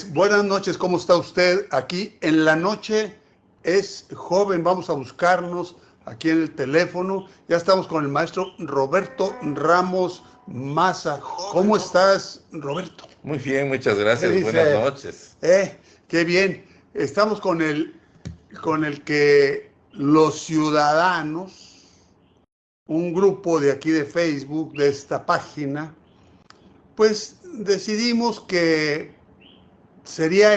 buenas noches, ¿cómo está usted? Aquí en la noche es joven, vamos a buscarnos aquí en el teléfono. Ya estamos con el maestro Roberto Ramos Maza. ¿Cómo estás, Roberto? Muy bien, muchas gracias, Dice, buenas noches. Qué bien. Estamos con el que los ciudadanos, un grupo de aquí de Facebook, de esta página, pues decidimos que sería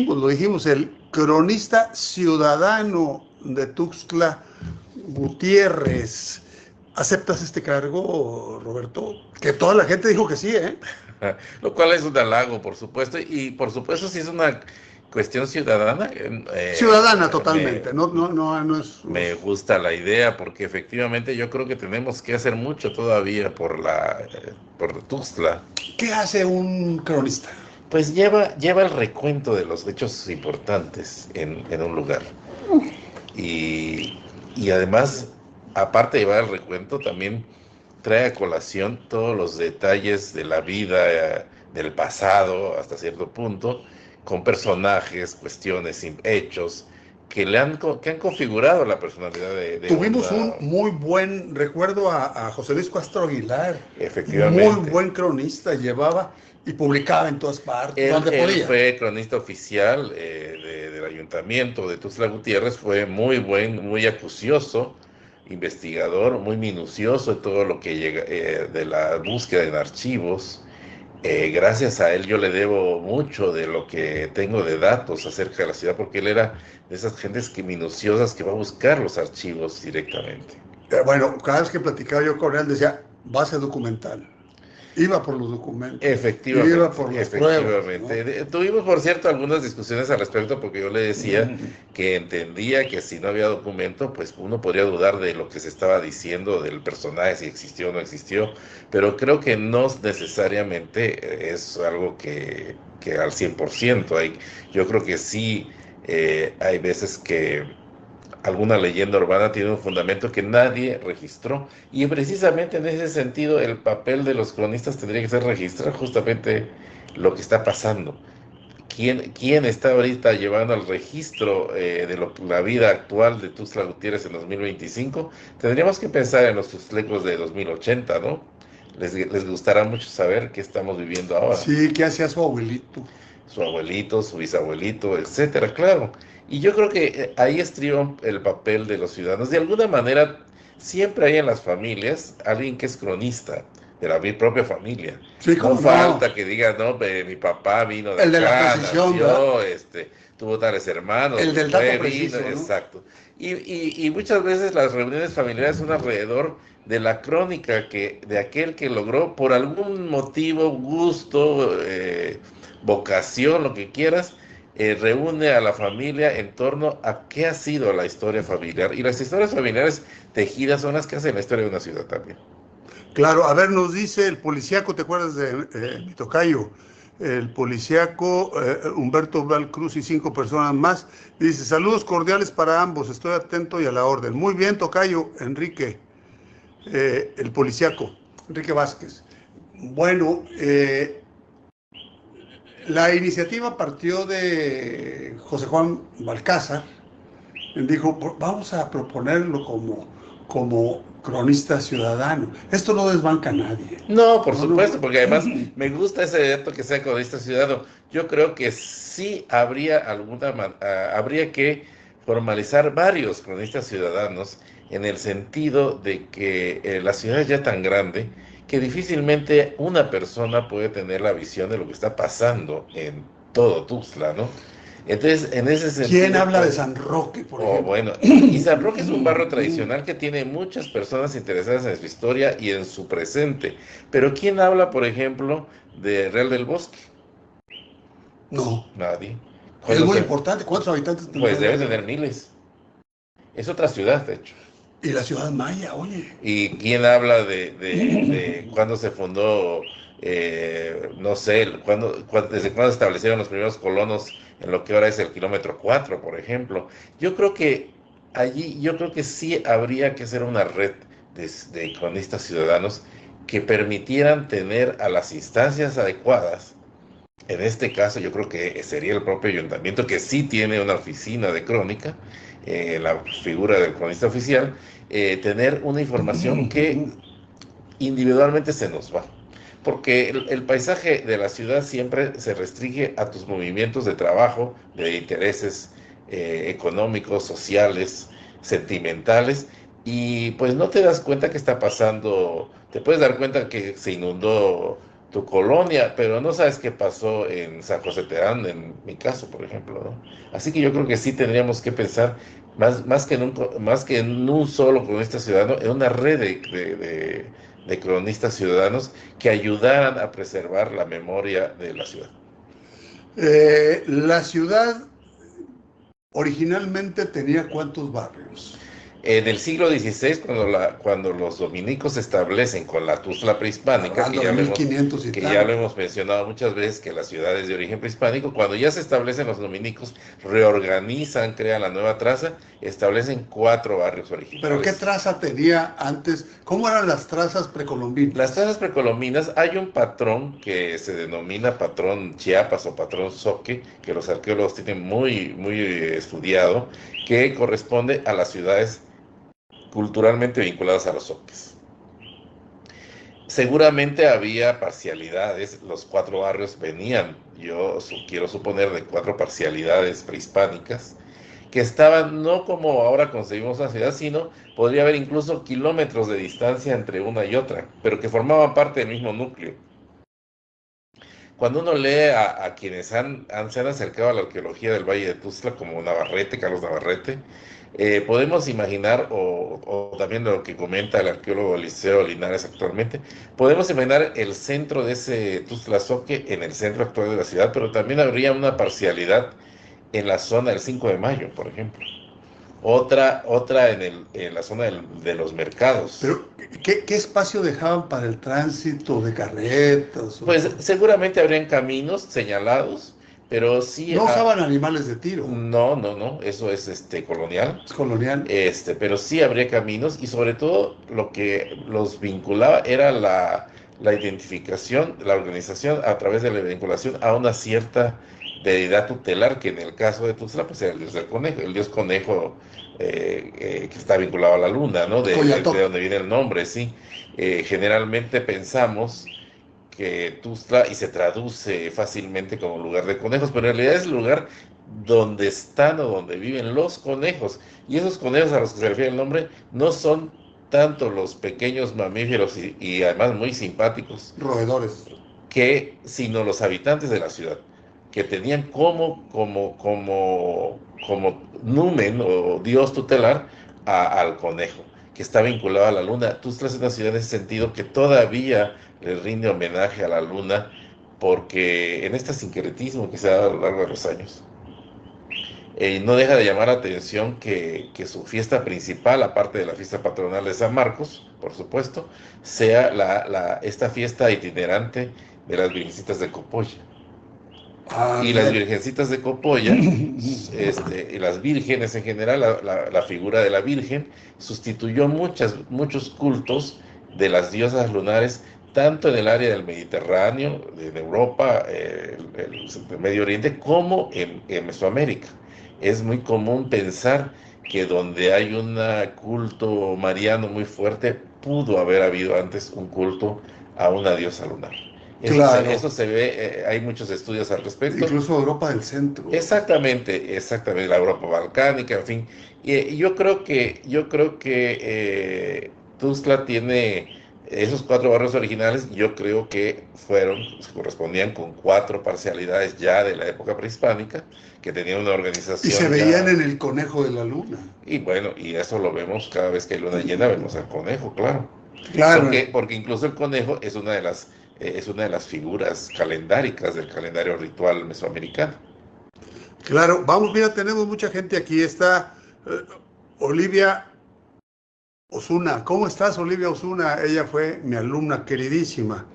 lo dijimos, el cronista ciudadano de Tuxtla Gutiérrez. ¿Aceptas este cargo, Roberto? Que toda la gente dijo que sí, ¿eh? Lo cual es un halago, por supuesto, y por supuesto si es una cuestión ciudadana. Ciudadana totalmente, no es... Me gusta la idea, porque efectivamente yo creo que tenemos que hacer mucho todavía por Tuxtla. ¿Qué hace un cronista? Pues lleva el recuento de los hechos importantes en un lugar. Y además, aparte de llevar el recuento, también trae a colación todos los detalles de la vida, del pasado, hasta cierto punto, con personajes, cuestiones, hechos, que han configurado la personalidad de Tuvimos un muy buen recuerdo a José Luis Castro Aguilar. Efectivamente. Muy buen cronista, llevaba y publicaba en todas partes, donde podía. Él fue cronista oficial del ayuntamiento de Tuxtla Gutiérrez, fue muy acucioso, investigador, muy minucioso de todo lo que llega, de la búsqueda en archivos. Gracias a él yo le debo mucho de lo que tengo de datos acerca de la ciudad, porque él era de esas gentes minuciosas que va a buscar los archivos directamente. Bueno, cada vez que platicaba yo con él decía, base documental. Iba por los documentos. Efectivamente. Iba por las pruebas, ¿no? Tuvimos, por cierto, algunas discusiones al respecto, porque yo le decía que entendía que si no había documento, pues uno podría dudar de lo que se estaba diciendo del personaje, si existió o no existió, pero creo que no necesariamente es algo que al 100%. Yo creo que sí hay veces que alguna leyenda urbana tiene un fundamento que nadie registró, y precisamente en ese sentido el papel de los cronistas tendría que ser registrar justamente lo que está pasando. ¿Quién está ahorita llevando al registro de la vida actual de Tuxtla Gutiérrez en 2025? Tendríamos que pensar en los tuxtlecos de 2080, ¿no? Les gustará mucho saber qué estamos viviendo ahora. Sí, ¿qué hacía su abuelito? Su abuelito, su bisabuelito, etcétera, claro. Y yo creo que ahí estriba el papel de los ciudadanos. De alguna manera, siempre hay en las familias alguien que es cronista de la propia familia. Sí, no falta que diga, no, mi papá vino de el acá, de la precisión, nació, tuvo tales hermanos. El del dato preciso, ¿no? Exacto. Y muchas veces las reuniones familiares son alrededor de la crónica de aquel que logró, por algún motivo, gusto, vocación, lo que quieras, reúne a la familia en torno a qué ha sido la historia familiar. Y las historias familiares tejidas son las que hacen la historia de una ciudad también. Claro, a ver, nos dice el policíaco, ¿te acuerdas de mi tocayo? El policíaco Humberto Valcruz y 5 personas más. Dice, saludos cordiales para ambos, estoy atento y a la orden. Muy bien, tocayo, Enrique, el policíaco, Enrique Vázquez. Bueno, la iniciativa partió de José Juan Balcázar. Él dijo, vamos a proponerlo como cronista ciudadano. Esto no desbanca a nadie. No, por supuesto, porque además me gusta ese dato que sea cronista ciudadano. Yo creo que sí habría que formalizar varios cronistas ciudadanos, en el sentido de que la ciudad es ya tan grande que difícilmente una persona puede tener la visión de lo que está pasando en todo Tuxtla, ¿no? Entonces, en ese sentido... ¿Quién habla de San Roque, por ejemplo? Bueno, y San Roque es un barrio tradicional que tiene muchas personas interesadas en su historia y en su presente. Pero ¿quién habla, por ejemplo, de Real del Bosque? No. Nadie. Es muy importante. ¿Cuántos habitantes tiene? Pues debe tener miles. Es otra ciudad, de hecho. Y la ciudad maya, oye. ¿Y quién habla de cuándo se fundó, no sé, desde cuándo se establecieron los primeros colonos en lo que ahora es el kilómetro 4, por ejemplo? Yo creo que sí habría que hacer una red de cronistas ciudadanos que permitieran tener a las instancias adecuadas. En este caso yo creo que sería el propio ayuntamiento, que sí tiene una oficina de crónica, la figura del cronista oficial, tener una información que individualmente se nos va. Porque el paisaje de la ciudad siempre se restringe a tus movimientos de trabajo, de intereses económicos, sociales, sentimentales, y pues no te das cuenta que está pasando. Te puedes dar cuenta que se inundó tu colonia, pero no sabes qué pasó en San José Terán, en mi caso, por ejemplo, ¿no? Así que yo creo que sí tendríamos que pensar más que en un solo cronista ciudadano, en una red de cronistas ciudadanos que ayudaran a preservar la memoria de la ciudad. La ciudad originalmente tenía ¿cuántos barrios? En el siglo XVI, cuando los dominicos se establecen con la Tuxtla prehispánica, Hablando de 1500 y que tal. ya lo hemos mencionado muchas veces, que la ciudad es de origen prehispánico, cuando ya se establecen los dominicos, reorganizan, crean la nueva traza, establecen 4 barrios originales. ¿Pero qué traza tenía antes? ¿Cómo eran las trazas precolombinas? Las trazas precolombinas, hay un patrón que se denomina patrón Chiapas o patrón Zoque, que los arqueólogos tienen muy, muy estudiado, que corresponde a las ciudades culturalmente vinculadas a los zoques. Seguramente había parcialidades, los 4 barrios venían, quiero suponer, de 4 parcialidades prehispánicas, que estaban no como ahora concebimos una ciudad, sino podría haber incluso kilómetros de distancia entre una y otra, pero que formaban parte del mismo núcleo. Cuando uno lee a quienes se han acercado a la arqueología del Valle de Tuxtla, como Navarrete, Carlos Navarrete, podemos imaginar, o también lo que comenta el arqueólogo Eliseo Linares actualmente, podemos imaginar el centro de ese Tuxtlazoque en el centro actual de la ciudad, pero también habría una parcialidad en la zona del 5 de mayo, por ejemplo. Otra en la zona de los mercados. Pero, ¿qué espacio dejaban para el tránsito de carretas? Pues seguramente habrían caminos señalados, pero sí... No usaban animales de tiro. No, eso es colonial. Es colonial. Pero sí habría caminos, y sobre todo lo que los vinculaba era la identificación, la organización a través de la vinculación a una cierta deidad tutelar, que en el caso de Tuxtla pues era el dios del conejo, el dios conejo, que está vinculado a la luna, ¿no? De donde viene el nombre, sí. Generalmente pensamos que Tuxtla, y se traduce fácilmente como lugar de conejos, pero en realidad es el lugar donde están o donde viven los conejos, y esos conejos a los que se refiere el nombre no son tanto los pequeños mamíferos y además muy simpáticos, roedores, sino los habitantes de la ciudad, que tenían como numen o dios tutelar al conejo, que está vinculado a la luna. Tuxtla es una ciudad en ese sentido que todavía le rinde homenaje a la luna, porque en este sincretismo que se ha dado a lo largo de los años, no deja de llamar la atención que su fiesta principal, aparte de la fiesta patronal de San Marcos, por supuesto, sea esta fiesta itinerante de las Virgencitas de Copolla. Y las Virgencitas de Copolla, y las vírgenes en general, la figura de la Virgen sustituyó muchos cultos de las diosas lunares, tanto en el área del Mediterráneo, en Europa, el Medio Oriente, como en Mesoamérica. Es muy común pensar que donde hay un culto mariano muy fuerte, pudo haber habido antes un culto a una diosa lunar. Claro. Eso se ve, hay muchos estudios al respecto. Incluso Europa del centro. Exactamente, la Europa balcánica, en fin. Y yo creo que Tuxtla tiene esos 4 barrios originales. Yo creo que se correspondían con 4 parcialidades ya de la época prehispánica, que tenían una organización. Y se veían en el conejo de la luna. Y bueno, y eso lo vemos cada vez que hay luna llena, vemos al conejo, claro. Claro. Porque incluso el conejo es una de las figuras calendáricas del calendario ritual mesoamericano. Claro, vamos, mira, tenemos mucha gente aquí. Está Olivia Osuna. ¿Cómo estás, Olivia Osuna? Ella fue mi alumna queridísima,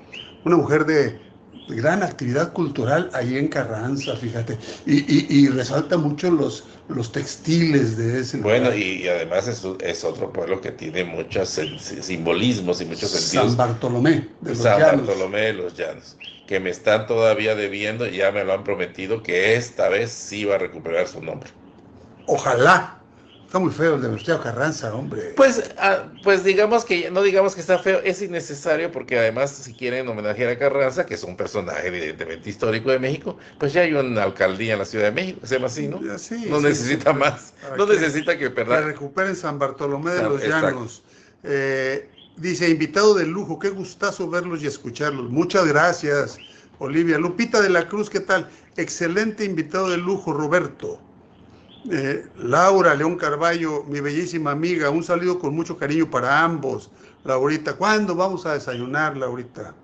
una mujer de gran actividad cultural ahí en Carranza, fíjate, y resalta mucho los textiles de ese Bueno, lugar. y además es otro pueblo que tiene muchos simbolismos y muchos San sentidos. Bartolomé de los San Llanos. Bartolomé de los Llanos, que me están todavía debiendo y ya me lo han prometido que esta vez sí va a recuperar su nombre. Ojalá. Está muy feo el de Venustiano Carranza, hombre. Pues digamos que, no digamos que está feo, es innecesario porque además si quieren homenajear a Carranza, que es un personaje evidentemente histórico de México, pues ya hay una alcaldía en la Ciudad de México, que se llama así, ¿no? Sí, No sí, necesita siempre, más, para no necesita que, que ¿verdad? recuperen San Bartolomé de los Exacto. Llanos. Dice, invitado de lujo, qué gustazo verlos y escucharlos. Muchas gracias, Olivia. Lupita de la Cruz, ¿qué tal? Excelente invitado de lujo, Roberto. Laura León Carballo, mi bellísima amiga, un saludo con mucho cariño para ambos. Laurita, ¿cuándo vamos a desayunar, Laurita?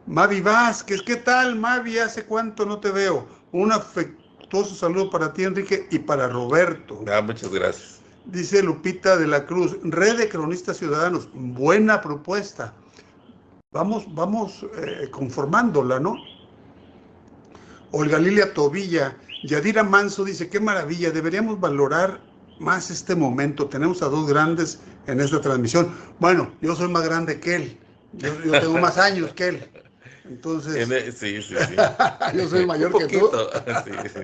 Mavi Vázquez, ¿qué tal, Mavi? ¿Hace cuánto no te veo? Un afectuoso saludo para ti, Enrique, y para Roberto. Muchas gracias. Dice Lupita de la Cruz, Red de Cronistas Ciudadanos, buena propuesta. Vamos conformándola, ¿no? Olga Lilia Tobilla, Yadira Manso dice, qué maravilla, deberíamos valorar más este momento. Tenemos a dos grandes en esta transmisión. Bueno, yo soy más grande que él, yo tengo más años que él. Entonces, Sí, sí. yo soy Un mayor que tú. poquito. Sí, sí.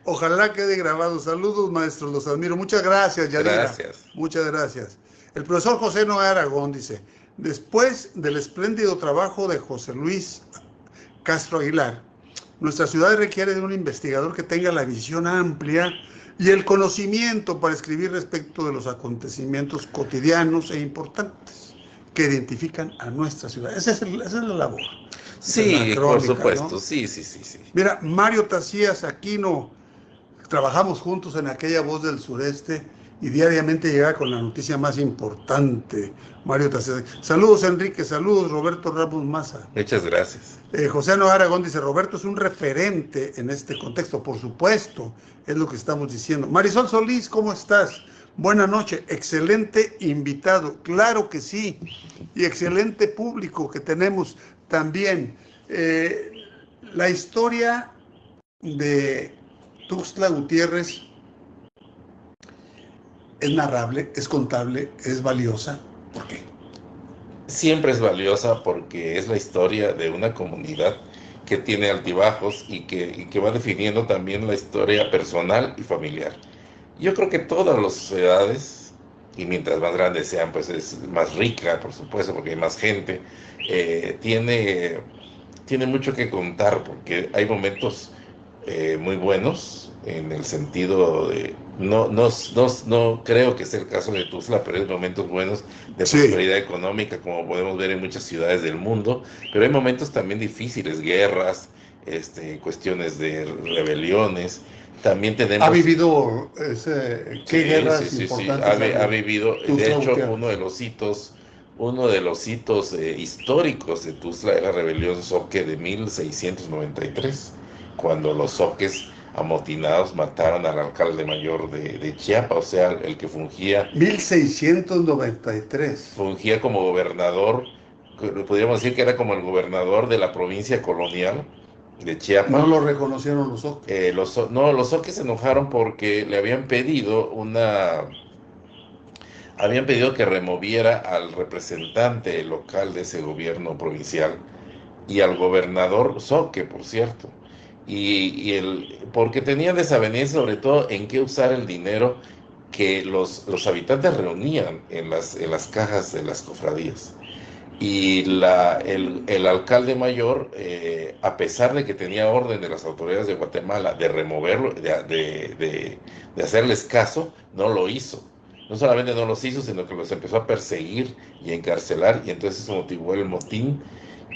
Ojalá quede grabado. Saludos, maestros, los admiro. Muchas gracias, Yadira. Gracias. Muchas gracias. El profesor José Noé Aragón dice, después del espléndido trabajo de José Luis Castro Aguilar, nuestra ciudad requiere de un investigador que tenga la visión amplia y el conocimiento para escribir respecto de los acontecimientos cotidianos e importantes que identifican a nuestra ciudad. Esa es la labor. Sí, Crónica, por supuesto. ¿no? Sí. Mira, Mario Tacías Aquino, trabajamos juntos en aquella Voz del Sureste y diariamente llegaba con la noticia más importante. Mario Tacías. Saludos, Enrique. Saludos, Roberto Ramos Maza. Muchas gracias. José Noé Aragón dice, Roberto es un referente en este contexto, por supuesto, es lo que estamos diciendo. Marisol Solís, ¿cómo estás? Buenas noches, excelente invitado, claro que sí, y excelente público que tenemos también. La historia de Tuxtla Gutiérrez es narrable, es contable, es valiosa. ¿Por qué? Siempre es valiosa porque es la historia de una comunidad que tiene altibajos y que va definiendo también la historia personal y familiar. Yo creo que todas las sociedades, y mientras más grandes sean, pues es más rica, por supuesto, porque hay más gente, tiene mucho que contar, porque hay momentos muy buenos, en el sentido de, no creo que sea el caso de Tuzla, pero hay momentos buenos de prosperidad económica, como podemos ver en muchas ciudades del mundo, pero hay momentos también difíciles, guerras, cuestiones de rebeliones. También tenemos... ¿Ha vivido qué guerras importantes? Ha vivido, de hecho, uno de los hitos históricos de Tuzla es la rebelión Zoque de 1693, cuando los zoques amotinados mataron al alcalde mayor de Chiapas, o sea, el que fungía... 1693. Fungía como gobernador, podríamos decir que era como el gobernador de la provincia colonial de Chiapas. No lo reconocieron los zoques. Los zoques se enojaron porque le habían pedido que removiera al representante local de ese gobierno provincial y al gobernador zoque, por cierto. Porque tenían desavenencia sobre todo en qué usar el dinero que los habitantes reunían en las cajas de las cofradías. Y el alcalde mayor, a pesar de que tenía orden de las autoridades de Guatemala de removerlo, de hacerles caso, no lo hizo. No solamente no los hizo, sino que los empezó a perseguir y a encarcelar, y entonces se motivó el motín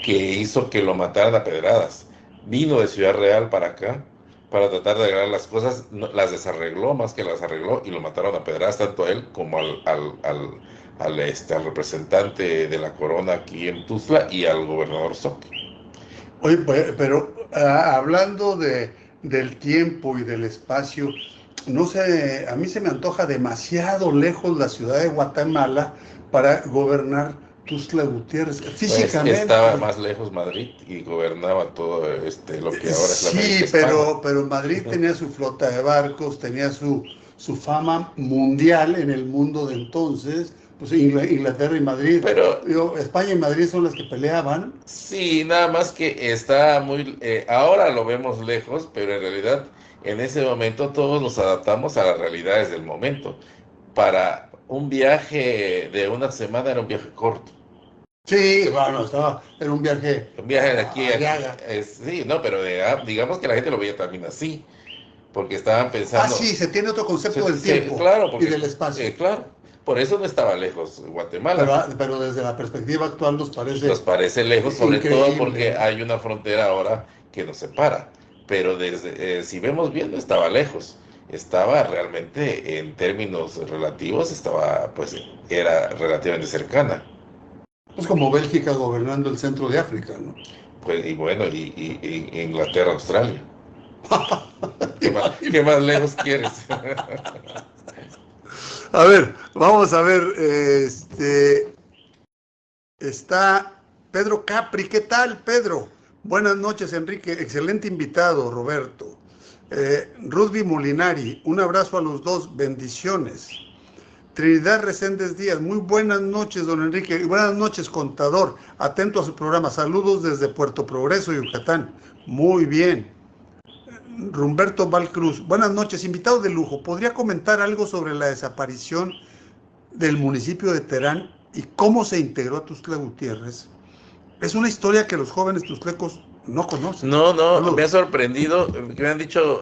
que hizo que lo mataran a pedradas. Vino de Ciudad Real para acá para tratar de arreglar las cosas, las desarregló más que las arregló, y lo mataron a pedradas tanto a él como al representante de la corona aquí en Tuzla y al gobernador Zoque. Oye, pero hablando del tiempo y del espacio, no sé, a mí se me antoja demasiado lejos la ciudad de Guatemala para gobernar Tuxtla Gutiérrez, Pues físicamente. estaba más lejos Madrid y gobernaba todo lo que ahora es la América Sí, Hispana. pero Madrid tenía su flota de barcos, tenía su fama mundial en el mundo de entonces, pues Inglaterra y Madrid. Pero Digo, España y Madrid son las que peleaban. sí, nada más que está muy, ahora lo vemos lejos, pero en realidad en ese momento todos nos adaptamos a las realidades del momento. Para un viaje de una semana era un viaje corto. Sí, bueno, era un viaje Un viaje de aquí a a aquí, Gaga. sí, no, pero digamos que la gente lo veía también así, porque estaban Ah, pensando, sí, se tiene otro concepto del tiempo claro, y porque, del espacio. claro, por eso no estaba lejos Pero, Guatemala. pero desde la perspectiva actual nos Nos parece parece lejos, sobre todo increíble, porque ¿no? hay una frontera ahora que nos separa, pero si vemos bien, no estaba lejos, estaba realmente en términos relativos, pues era relativamente cercana. Es como Bélgica gobernando el centro de África, ¿no? Pues, y bueno, y Inglaterra, Australia. Imagínate. ¿Qué más lejos quieres? A ver, vamos a ver, está Pedro Capri. ¿Qué tal, Pedro? Buenas noches, Enrique. Excelente invitado, Roberto. Rudby Molinari, un abrazo a los dos, bendiciones. Trinidad Reséndez Díaz, muy buenas noches, don Enrique, y buenas noches, contador. Atento a su programa. Saludos desde Puerto Progreso, Yucatán. Muy bien. Rumberto Valcruz, buenas noches, invitado de lujo. ¿Podría comentar algo sobre la desaparición del municipio de Terán y cómo se integró a Tuxtla Gutiérrez? Es una historia que los jóvenes tustlecos no conocen. No, no, me ha Saludos. sorprendido, me han dicho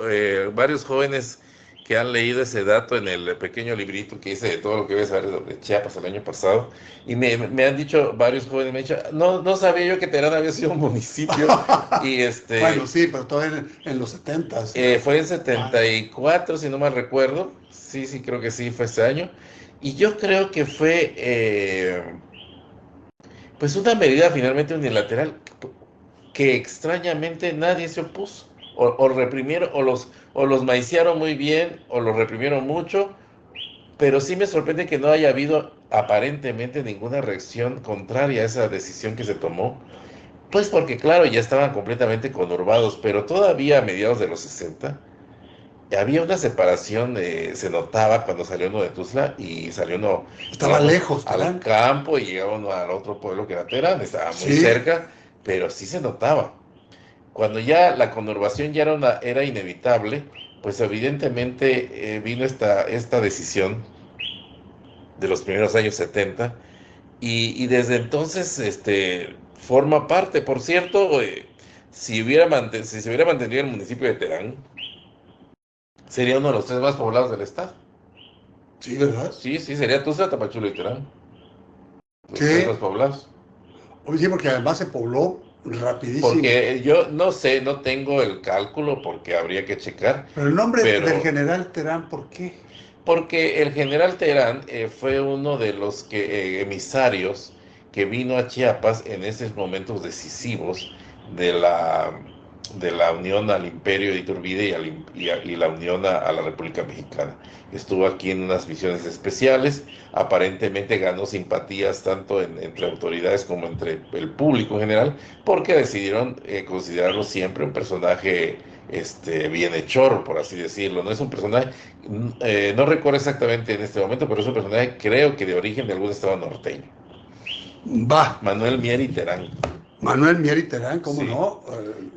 varios jóvenes que han leído ese dato en el pequeño librito que hice de todo lo que voy a saber sobre Chiapas el año pasado, y me han dicho varios jóvenes, me han dicho, no, no sabía yo que Terán había sido un municipio, y Bueno, sí, pero todavía en los 70s. fue en 74 si no mal recuerdo, sí, sí, creo que sí, fue ese año, y yo creo que fue, pues una medida finalmente unilateral que extrañamente nadie se opuso. O reprimieron, o los maiciaron muy bien, o los reprimieron mucho, pero sí me sorprende que no haya habido aparentemente ninguna reacción contraria a esa decisión que se tomó. Pues porque, claro, ya estaban completamente conurbados, pero todavía a mediados de los 60 había una separación, se notaba cuando salió uno de Tuzla y salió uno, Estaba digamos, lejos, al Terán. campo y llegaba uno al otro pueblo que era Terán, estaba muy Sí, cerca, pero sí se notaba. Cuando ya la conurbación ya era inevitable, pues evidentemente vino esta decisión de los primeros años 70 y desde entonces forma parte, por cierto, si se hubiera mantenido el municipio de Terán, sería uno de los tres más poblados del estado. sí, ¿verdad? Sí, sí, sería Tuzla, Tapachula y Terán, los tres más Sí, poblados. hoy sí, porque además se pobló rapidísimo. Porque yo no sé, no tengo el cálculo porque habría que checar, Pero el nombre del pero general Terán, ¿por qué? porque el general Terán fue uno de los emisarios que vino a Chiapas en esos momentos decisivos de la, de la unión al imperio de Iturbide y la unión a la República Mexicana. Estuvo aquí en unas misiones especiales, aparentemente ganó simpatías tanto entre autoridades como entre el público en general, porque decidieron considerarlo siempre un personaje bienhechor, por así decirlo. No es un personaje, no recuerdo exactamente en este momento, pero es un personaje, creo que de origen de algún estado norteño. Va, Manuel Mier y Terán. Manuel Mier y Terán, ¿cómo Sí, no?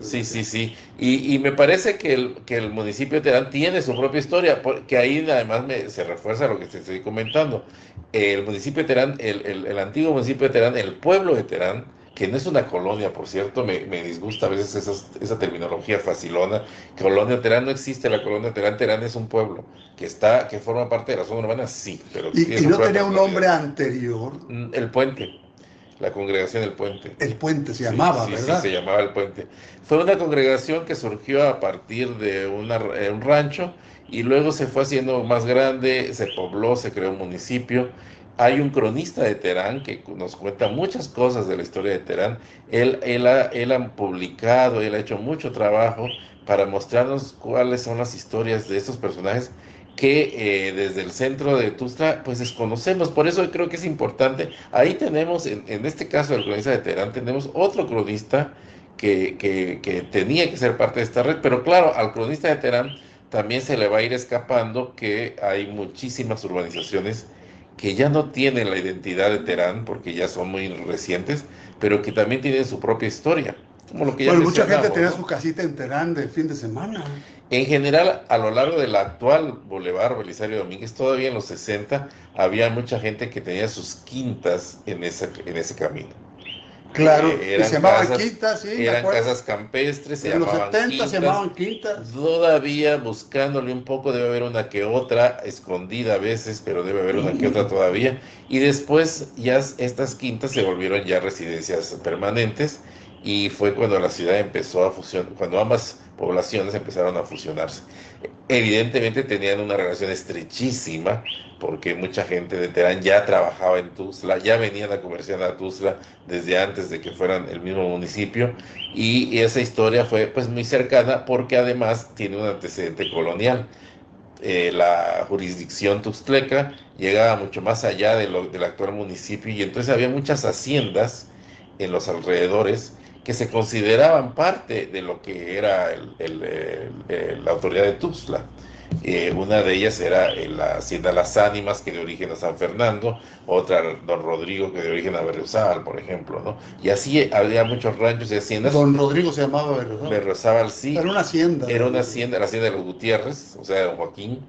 sí, sí, sí. Y me parece que el municipio de Terán tiene su propia historia, porque ahí además se refuerza lo que te estoy comentando. El municipio de Terán, el antiguo municipio de Terán, el pueblo de Terán, que no es una colonia, por cierto, me disgusta a veces esa terminología facilona. Colonia Terán no existe, la colonia Terán, Terán es un pueblo que forma parte de la zona urbana, sí, pero tiene Y su no propia tenía un personalidad. nombre anterior, El puente, la congregación del puente. el puente se Sí, llamaba, sí, sí, se ¿verdad? llamaba el puente. Fue una congregación que surgió a partir de un rancho y luego se fue haciendo más grande, se pobló, se creó un municipio. Hay un cronista de Terán que nos cuenta muchas cosas de la historia de Terán. Él ha publicado, él ha hecho mucho trabajo para mostrarnos cuáles son las historias de estos personajes que desde el centro de Tuxtla pues desconocemos. Por eso creo que es importante. Ahí tenemos, en este caso del cronista de Teherán, tenemos otro cronista que tenía que ser parte de esta red, pero claro, al cronista de Teherán también se le va a ir escapando que hay muchísimas urbanizaciones que ya no tienen la identidad de Teherán porque ya son muy recientes, pero que también tienen su propia historia, como lo que ya Bueno, mucha gente mencionamos, tenía ¿no? su casita en Terán de fin de semana. En general, a lo largo del actual Boulevard Belisario Domínguez, todavía en los 60, había mucha gente que tenía sus quintas en ese camino. Claro, y se llamaban Casas, quintas, sí, me eran acuerdo. casas campestres, se En los llamaban 70 se quintas. llamaban quintas. Todavía buscándole un poco, debe haber una que otra, escondida a veces, pero debe haber una que otra todavía. Y después ya estas quintas se volvieron ya residencias permanentes y fue cuando la ciudad empezó a fusionar, cuando ambas poblaciones empezaron a fusionarse. Evidentemente tenían una relación estrechísima porque mucha gente de Teherán ya trabajaba en Tuzla, ya venían a comerciar a Tuzla desde antes de que fueran el mismo municipio, y esa historia fue pues muy cercana porque además tiene un antecedente colonial. La jurisdicción tuxtleca llegaba mucho más allá del actual municipio y entonces había muchas haciendas en los alrededores que se consideraban parte de lo que era la autoridad de Tuxtla. Una de ellas era la hacienda Las Ánimas, que de origen a San Fernando, otra Don Rodrigo, que de origen a Berriozábal, por ejemplo, ¿no? Y así había muchos ranchos y haciendas. Don Rodrigo se llamaba Berrozábal. Berriozábal, sí. Era una hacienda. Era una hacienda, la hacienda de los Gutiérrez, o sea, de Don Joaquín,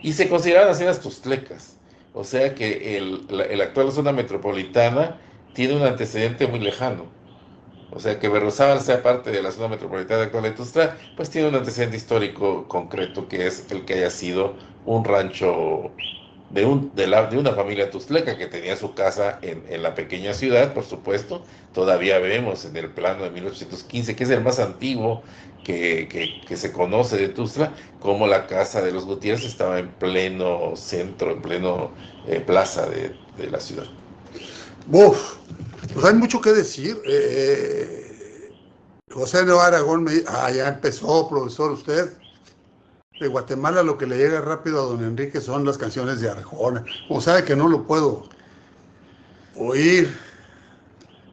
y se consideraban haciendas tuxtlecas. O sea que el actual zona metropolitana tiene un antecedente muy lejano. O sea, que Berriozábal sea parte de la zona metropolitana actual de Tuxtla, pues tiene un antecedente histórico concreto, que es el que haya sido un rancho de una familia tuxtleca que tenía su casa en la pequeña ciudad, por supuesto. Todavía vemos en el plano de 1815, que es el más antiguo que se conoce de Tuxtla, como la casa de los Gutiérrez estaba en pleno centro, en pleno plaza de la ciudad. Uf, pues hay mucho que decir. José Noé Aragón me dice, ya empezó, profesor, usted. De Guatemala lo que le llega rápido a don Enrique son las canciones de Arjona. Como sabe que no lo puedo oír.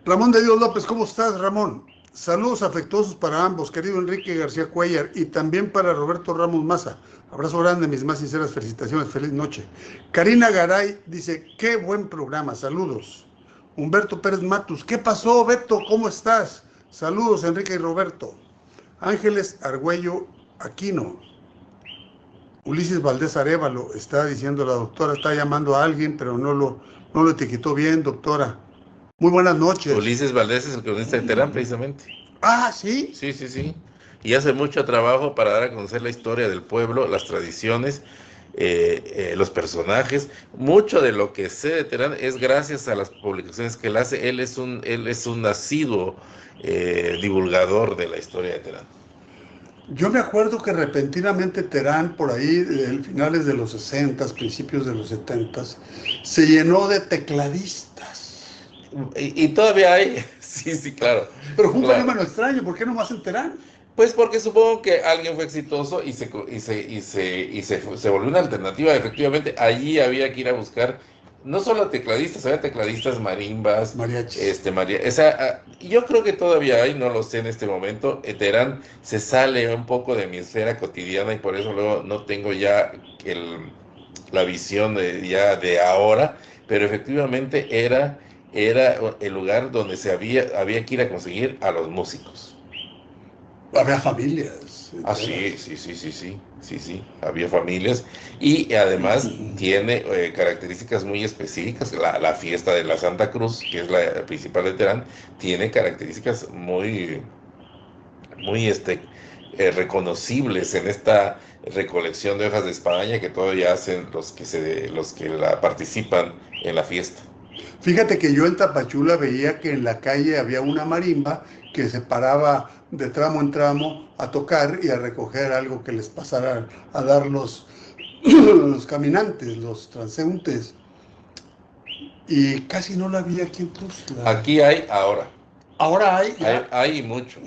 Ramón de Dios López, ¿cómo estás, Ramón? Saludos afectuosos para ambos, querido Enrique García Cuellar, y también para Roberto Ramos Maza. Abrazo grande, mis más sinceras felicitaciones, feliz noche. Karina Garay dice, qué buen programa, saludos. Humberto Pérez Matus, ¿qué pasó, Beto? ¿Cómo estás? Saludos, Enrique y Roberto. Ángeles Argüello Aquino. Ulises Valdés Arévalo, está diciendo la doctora, está llamando a alguien, pero no lo etiquetó bien, doctora. Muy buenas noches. Ulises Valdés es el cronista de Teherán, precisamente. Ah, ¿sí? Sí, sí, sí. Y hace mucho trabajo para dar a conocer la historia del pueblo, las tradiciones, los personajes. Mucho de lo que sé de Teherán es gracias a las publicaciones que él hace. Él es un asiduo divulgador de la historia de Teherán. Yo me acuerdo que repentinamente Teherán, por ahí, finales de los 60, principios de los 70, se llenó de tecladistas. Y todavía hay, sí, claro. Pero fue un claro. fenómeno extraño, ¿por qué no más en Teherán? Pues porque supongo que alguien fue exitoso y se volvió una alternativa. Efectivamente, allí había que ir a buscar no solo tecladistas, había tecladistas, marimbas, mariachis. Yo creo que todavía hay, no lo sé en este momento. Teherán se sale un poco de mi esfera cotidiana y por eso luego no tengo ya la visión de ahora, pero efectivamente era el lugar donde había que ir a conseguir a los músicos. Había familias. Sí, había familias y además tiene características muy específicas. La fiesta de la Santa Cruz, que es la principal de Teherán, tiene características muy reconocibles en esta recolección de hojas de España que todavía hacen los que la participan en la fiesta. Fíjate que yo en Tapachula veía que en la calle había una marimba que se paraba de tramo en tramo a tocar y a recoger algo que les pasara a dar los caminantes, los transeúntes. Y casi no la vi aquí en Tuxtla. Aquí hay ahora. Ahora hay, ya. Hay mucho.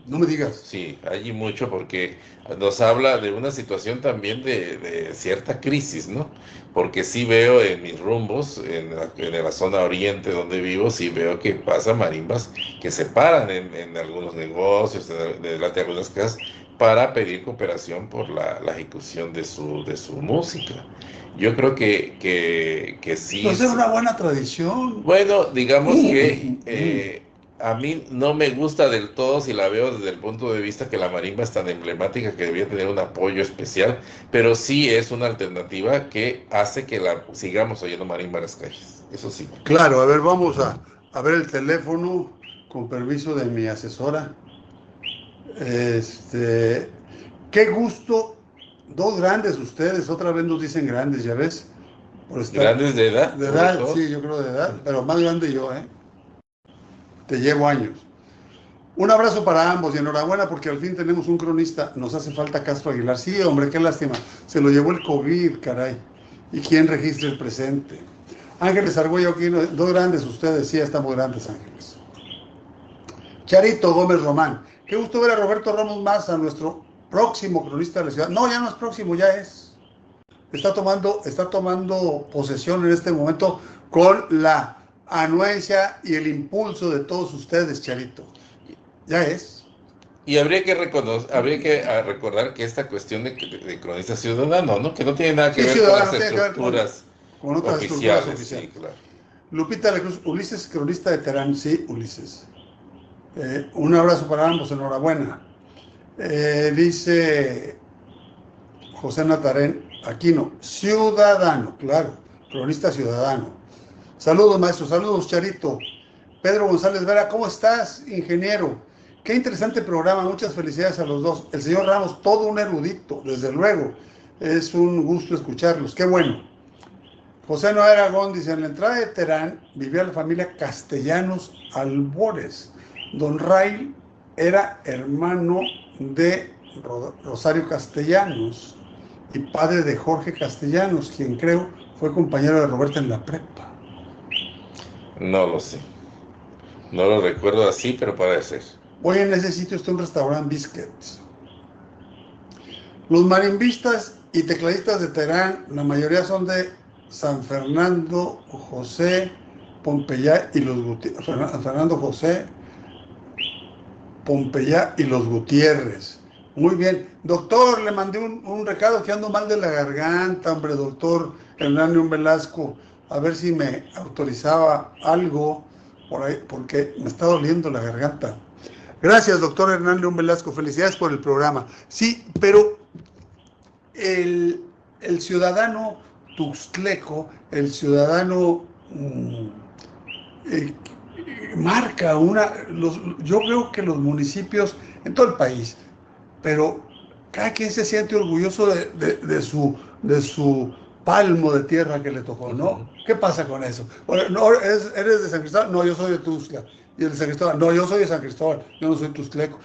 No me digas. Sí, hay mucho porque nos habla de una situación también de cierta crisis, ¿no? Porque sí veo en mis rumbos, en la zona oriente donde vivo, sí veo que pasan marimbas que se paran en algunos negocios, delante de algunas casas, para pedir cooperación por la ejecución de su música. Yo creo que sí. Pues es una buena tradición. Bueno, digamos que a mí no me gusta del todo si la veo desde el punto de vista que la marimba es tan emblemática que debería tener un apoyo especial, pero sí es una alternativa que hace que la sigamos oyendo marimba en las calles. Eso sí. Claro, a ver, vamos a ver el teléfono con permiso de mi asesora. Qué gusto, dos grandes ustedes, otra vez nos dicen grandes, ¿ya ves? Por estar Grandes de edad, de sobre edad, todo. sí, yo creo de edad, pero más grande yo, ¿eh? Te llevo años. Un abrazo para ambos y enhorabuena porque al fin tenemos un cronista. Nos hace falta Castro Aguilar. Sí, hombre, qué lástima. Se lo llevó el COVID, caray. ¿Y quién registra el presente? Ángeles Argüello, aquí, dos grandes ustedes, sí, estamos grandes, Ángeles. Charito Gómez Román. Qué gusto ver a Roberto Ramos Maza, nuestro próximo cronista de la ciudad. No, ya no es próximo, ya es. Está tomando posesión en este momento con la anuencia y el impulso de todos ustedes, Charito. Ya es. Y habría que recordar que esta cuestión de cronista ciudadano, ¿no? Que no tiene nada que ver con las estructuras con otras oficiales. estructuras oficiales. Sí, claro. Lupita La Cruz, Ulises, cronista de Terán. Sí, Ulises. Un abrazo para ambos, enhorabuena. Dice José Natarén Aquino, ciudadano, claro, cronista ciudadano. Saludos, maestro, saludos, Charito. Pedro González Vera, ¿cómo estás, ingeniero? Qué interesante programa, muchas felicidades a los dos. El señor Ramos, todo un erudito, desde luego. Es un gusto escucharlos, qué bueno. José Noé Aragón dice, en la entrada de Terán vivía la familia Castellanos Albores. Don Ray era hermano de Rosario Castellanos y padre de Jorge Castellanos, quien creo fue compañero de Roberta en la prepa. No lo sé. No lo recuerdo así, pero parece ser. Hoy en ese sitio está un restaurante Biscuits. Los marimbistas y tecladistas de Terán, la mayoría son de San Fernando José Pompeyá y los Gutiérrez. Fernando José Pompeyá y los Gutiérrez. Muy bien. Doctor, le mandé un recado que ando mal de la garganta, hombre, doctor Hernán Velasco. A ver si me autorizaba algo por ahí, porque me está doliendo la garganta. Gracias, doctor Hernán León Velasco. Felicidades por el programa. Sí, pero el ciudadano tuxtleco, el ciudadano marca yo creo que los municipios en todo el país, pero cada quien se siente orgulloso de su palmo de tierra que le tocó, ¿no? ¿Qué pasa con eso? No, ¿eres de San Cristóbal? No, yo soy de Tuxtla. Y el de San Cristóbal, no, yo soy de San Cristóbal, yo no soy tuxtleco.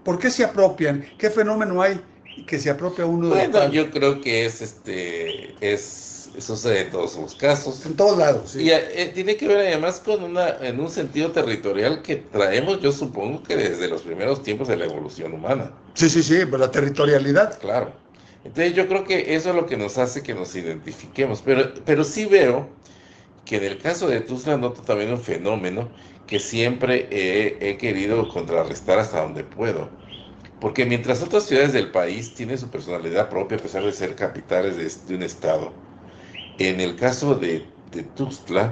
¿Por qué se apropian? ¿Qué fenómeno hay que se apropia uno de Bueno, yo creo que sucede en todos los casos. En todos lados, sí. Y tiene que ver además en un sentido territorial que traemos, yo supongo que desde los primeros tiempos de la evolución humana. Sí, pues la territorialidad. Claro. Entonces yo creo que eso es lo que nos hace que nos identifiquemos. Pero sí veo que en el caso de Tuxtla noto también un fenómeno que siempre he querido contrarrestar hasta donde puedo. Porque mientras otras ciudades del país tienen su personalidad propia a pesar de ser capitales de un estado, en el caso de Tuxtla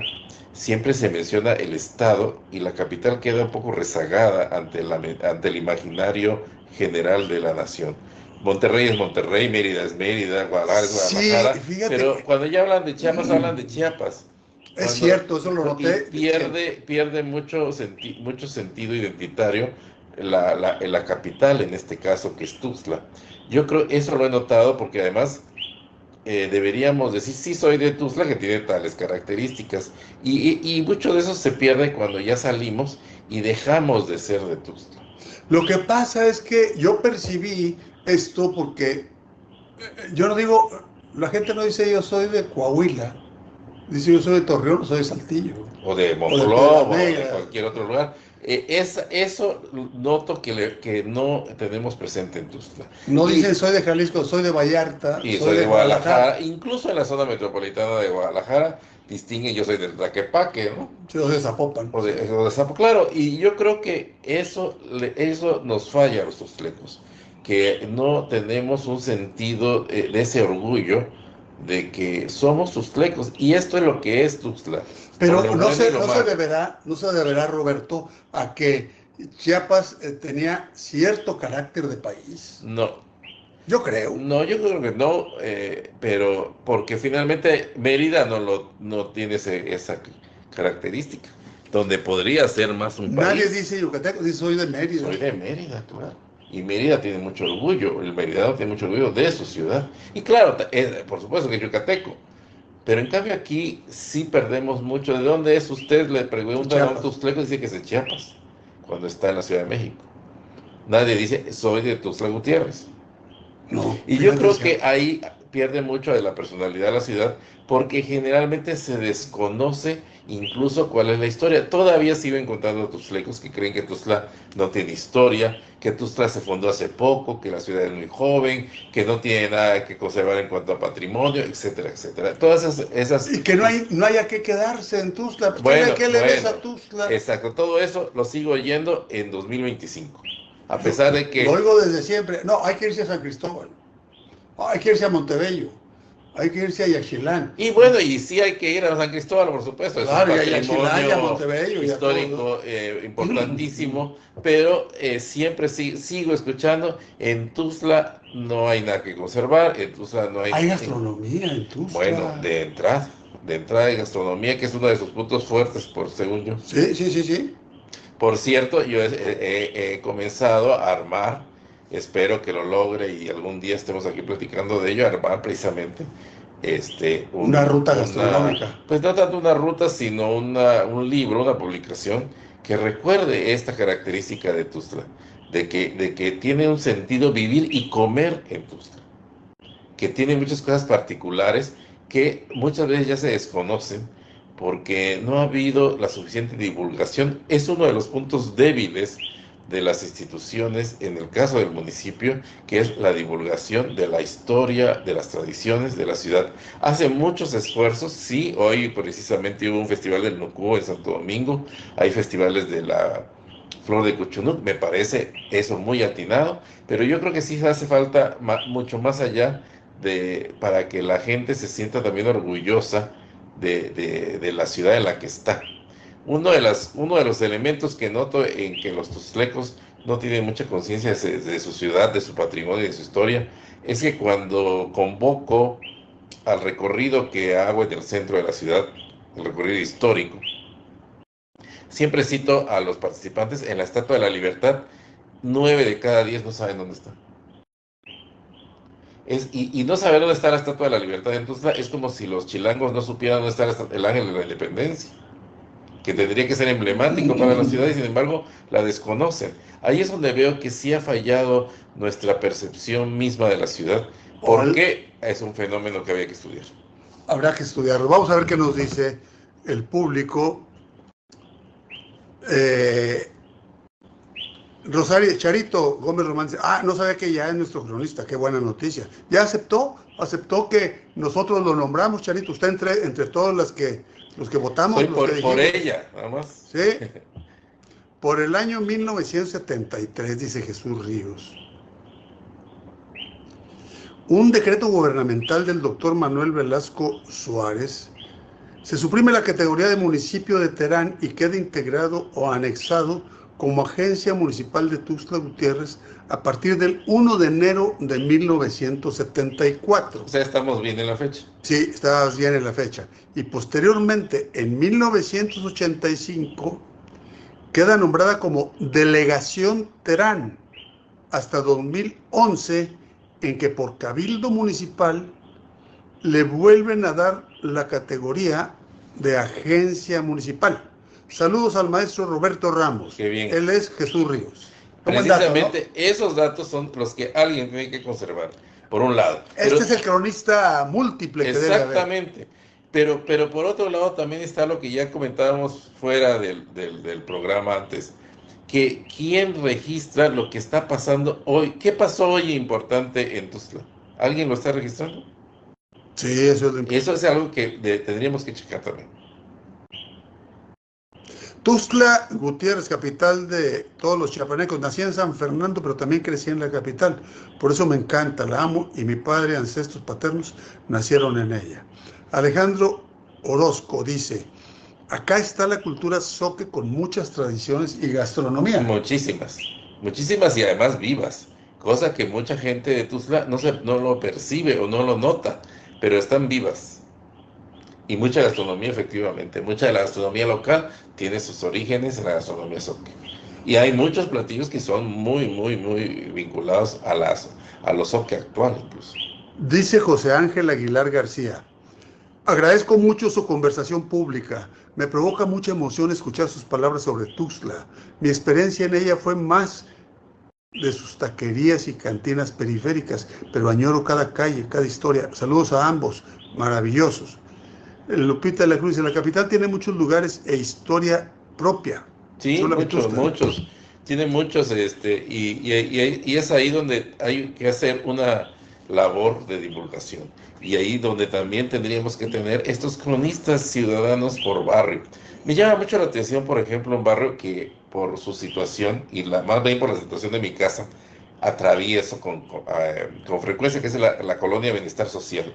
siempre se menciona el estado y la capital queda un poco rezagada ante el imaginario general de la nación. Monterrey es Monterrey, Mérida es Mérida, Guadalajara es Guadalajara, sí, pero cuando ya hablan de Chiapas, hablan de Chiapas. Es cierto, eso lo noté. Pierde mucho sentido identitario la capital, en este caso, que es Tuxtla. Yo creo, eso lo he notado porque además deberíamos decir, sí soy de Tuxtla, que tiene tales características, y mucho de eso se pierde cuando ya salimos y dejamos de ser de Tuxtla. Lo que pasa es que yo percibí esto porque yo no digo, la gente no dice yo soy de Coahuila, Dice, yo soy de Torreón, soy de Saltillo. O de Monclova, o de cualquier otro lugar. Eso noto que no tenemos presente en Tuxtla. No dicen soy de Jalisco, soy de Vallarta, y soy de Guadalajara. Incluso en la zona metropolitana de Guadalajara distinguen, yo soy de Tlaquepaque, ¿no? O de Zapopan. O de Zapopan, claro. Y yo creo que eso nos falla a los tuxtlecos, que no tenemos un sentido de ese orgullo de que somos tuxtlecos, y esto es lo que es Tuxtla. Pero no se deberá, Roberto, a que Chiapas tenía cierto carácter de país. No. Yo creo. No, yo creo que no, pero porque finalmente Mérida no tiene esa característica, donde podría ser más un país. Nadie dice yucateco, dice soy de Mérida. Soy de Mérida, claro. Y Mérida tiene mucho orgullo, el meridano tiene mucho orgullo de su ciudad. Y claro, por supuesto que es yucateco. Pero en cambio aquí sí perdemos mucho. ¿De dónde es usted? Le preguntan a un tuxtleco y dice que es de Chiapas, cuando está en la Ciudad de México. Nadie dice, soy de Tuxtla Gutiérrez. No, y yo creo que ahí pierde mucho de la personalidad de la ciudad, porque generalmente se desconoce incluso cuál es la historia. Todavía sigo encontrando tuxtlecos que creen que Tuxtla no tiene historia, que Tuxtla se fundó hace poco, que la ciudad es muy joven, que no tiene nada que conservar en cuanto a patrimonio, etcétera, etcétera. Todas esas... Y que no haya que quedarse en Tuxtla. ¿Qué le ves a Tuxtla? Exacto, todo eso lo sigo oyendo en 2025. A pesar de que... Lo oigo desde siempre. No, hay que irse a San Cristóbal. Hay que irse a Montebello. Hay que irse a Yaxchilán. Y bueno, y sí hay que ir a San Cristóbal, por supuesto. Claro, es un patrimonio a Montebello, histórico importantísimo. Pero siempre sigo escuchando, en Tuxtla no hay nada que conservar. En Tuxtla no hay... Hay gastronomía en Tuxtla. Bueno, de entrada hay gastronomía, que es uno de sus puntos fuertes, según yo. Sí. Por cierto, yo he comenzado a armar, espero que lo logre y algún día estemos aquí platicando de ello, armar precisamente una ruta gastronómica. Pues no tanto una ruta, sino un libro, una publicación que recuerde esta característica de Tuxtla, de que tiene un sentido vivir y comer en Tuxtla, que tiene muchas cosas particulares que muchas veces ya se desconocen, porque no ha habido la suficiente divulgación. Es uno de los puntos débiles de las instituciones, en el caso del municipio, que es la divulgación de la historia, de las tradiciones de la ciudad. Hace muchos esfuerzos, sí, hoy precisamente hubo un festival del Nucú en Santo Domingo, hay festivales de la Flor de Cuchunuc, me parece eso muy atinado, pero yo creo que sí hace falta mucho más allá para que la gente se sienta también orgullosa de la ciudad en la que está. Uno de los elementos que noto en que los tuxtlecos no tienen mucha conciencia de su ciudad, de su patrimonio y de su historia, es que cuando convoco al recorrido que hago en el centro de la ciudad, el recorrido histórico, siempre cito a los participantes en la Estatua de la Libertad. 9 de cada 10 no saben dónde está. Y no saber dónde está la Estatua de la Libertad en Tuxtla es como si los chilangos no supieran dónde está el Ángel de la Independencia, que tendría que ser emblemático para la ciudad, y sin embargo la desconocen. Ahí es donde veo que sí ha fallado nuestra percepción misma de la ciudad, porque es un fenómeno que había que estudiar. Habrá que estudiarlo. Vamos a ver qué nos dice el público. Rosario Charito Gómez Román dice, no sabía que ya es nuestro cronista, qué buena noticia. Ya aceptó que nosotros lo nombramos, Charito, usted entre todos los que votamos. Soy por ella, nada más. Sí. Por el año 1973, dice Jesús Ríos. Un decreto gubernamental del doctor Manuel Velasco Suárez se suprime la categoría de municipio de Terán y queda integrado o anexado como agencia municipal de Tuxtla Gutiérrez a partir del 1 de enero de 1974. O sea, estamos bien en la fecha. Sí, estabas bien en la fecha. Y posteriormente, en 1985, queda nombrada como Delegación Terán, hasta 2011, en que por Cabildo Municipal le vuelven a dar la categoría de agencia municipal. Saludos al maestro Roberto Ramos. Qué bien. Él es Jesús Ríos. Precisamente dato, ¿no? Esos datos son los que alguien tiene que conservar, por un lado. Este es el cronista múltiple que debe haber. Exactamente. pero por otro lado también está lo que ya comentábamos fuera del programa antes, que quién registra lo que está pasando hoy. ¿Qué pasó hoy importante en Tuxtla? ¿Alguien lo está registrando? Sí, eso es lo Eso importante. es algo que tendríamos que checar también. Tuxtla Gutiérrez, capital de todos los chiapanecos. Nací en San Fernando, pero también crecí en la capital. Por eso me encanta, la amo y mi padre, ancestros paternos, nacieron en ella. Alejandro Orozco dice, acá está la cultura zoque con muchas tradiciones y gastronomía. Muchísimas, muchísimas y además vivas, cosa que mucha gente de Tuzla no lo percibe o no lo nota, pero están vivas. Y mucha gastronomía, efectivamente, mucha de la gastronomía local tiene sus orígenes en la gastronomía zoque. Y hay muchos platillos que son muy, muy, muy vinculados a los zoque actual, incluso. Dice José Ángel Aguilar García, agradezco mucho su conversación pública. Me provoca mucha emoción escuchar sus palabras sobre Tuxtla. Mi experiencia en ella fue más de sus taquerías y cantinas periféricas, pero añoro cada calle, cada historia. Saludos a ambos, maravillosos. Lupita de la Cruz, en la capital tiene muchos lugares e historia propia. Sí, Chula muchos, Vetusta. muchos. Tiene muchos, y es ahí donde hay que hacer una labor de divulgación. Y ahí donde también tendríamos que tener estos cronistas ciudadanos por barrio. Me llama mucho la atención, por ejemplo, un barrio que por su situación, y más bien por la situación de mi casa, atravieso con frecuencia, que es la colonia Bienestar Social,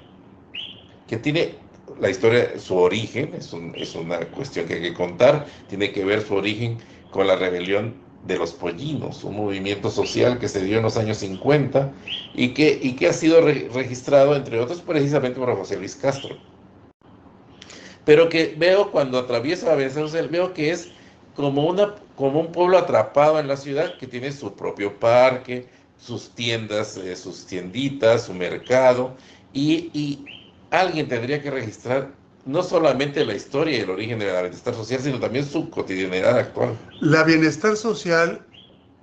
que tiene la historia, su origen, es una cuestión que hay que contar, tiene que ver su origen con la rebelión de los pollinos, un movimiento social que se dio en los años 50 y que ha sido registrado, entre otros, precisamente por José Luis Castro. Pero que veo cuando atravieso la Venezuela Social, veo que es como un pueblo atrapado en la ciudad que tiene su propio parque, sus tiendas, sus tienditas, su mercado, y alguien tendría que registrar no solamente la historia y el origen de la bienestar social, sino también su cotidianidad actual. La bienestar social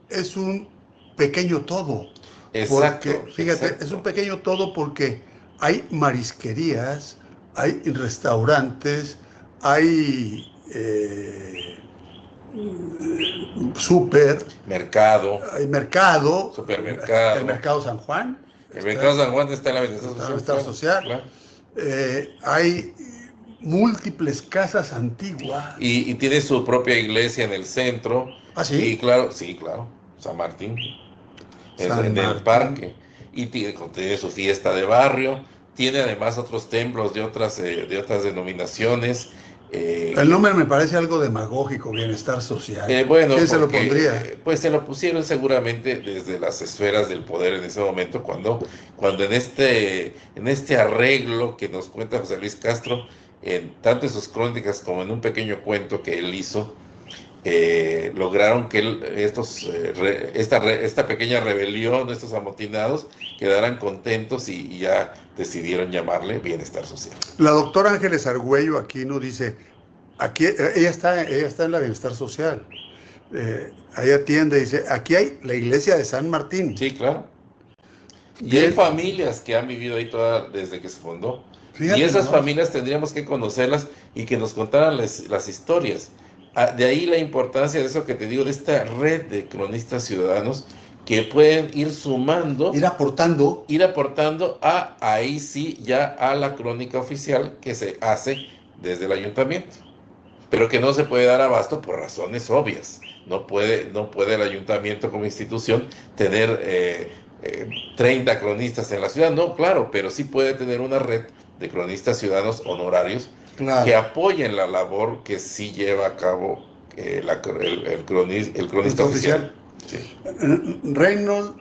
es un pequeño todo, porque, Exacto, fíjate, es un exacto. pequeño todo porque hay marisquerías, hay restaurantes, hay súper, Mercado, hay mercado, el supermercado. mercado San Juan, El mercado San Juan está en la está bienestar en el social, bienestar claro, social, claro. hay múltiples casas antiguas. Y tiene su propia iglesia en el centro. ¿Ah, Y sí? claro, sí, claro, San Martín, San en el Martín. parque. Y tiene su fiesta de barrio. Tiene además otros templos de otras denominaciones. El eh, nombre me parece algo demagógico, bienestar social. bueno, ¿Quién se lo porque pondría? pues se lo pusieron seguramente desde las esferas del poder en ese momento, cuando en este arreglo que nos cuenta José Luis Castro, tanto en sus crónicas como en un pequeño cuento que él hizo, lograron que esta pequeña rebelión, estos amotinados, quedaran contentos y ya decidieron llamarle bienestar social. La doctora Ángeles Argüello Aquino dice, aquí, ella está en la bienestar social. Ahí atiende, dice, aquí hay la iglesia de San Martín. Sí, claro. Y hay Bien, familias que han vivido ahí desde que se fundó. Y fíjate esas nomás. familias tendríamos que conocerlas y que nos contaran las historias. De ahí la importancia de eso que te digo, de esta red de cronistas ciudadanos que pueden Ir aportando. ir aportando ahí sí, ya a la crónica oficial que se hace desde el ayuntamiento, pero que no se puede dar abasto por razones obvias. No puede el ayuntamiento como institución tener 30 cronistas en la ciudad, no, claro, pero sí puede tener una red de cronistas ciudadanos honorarios que Claro. apoyen la labor que sí lleva a cabo el cronista Nuestro oficial. oficial. Sí. Reynold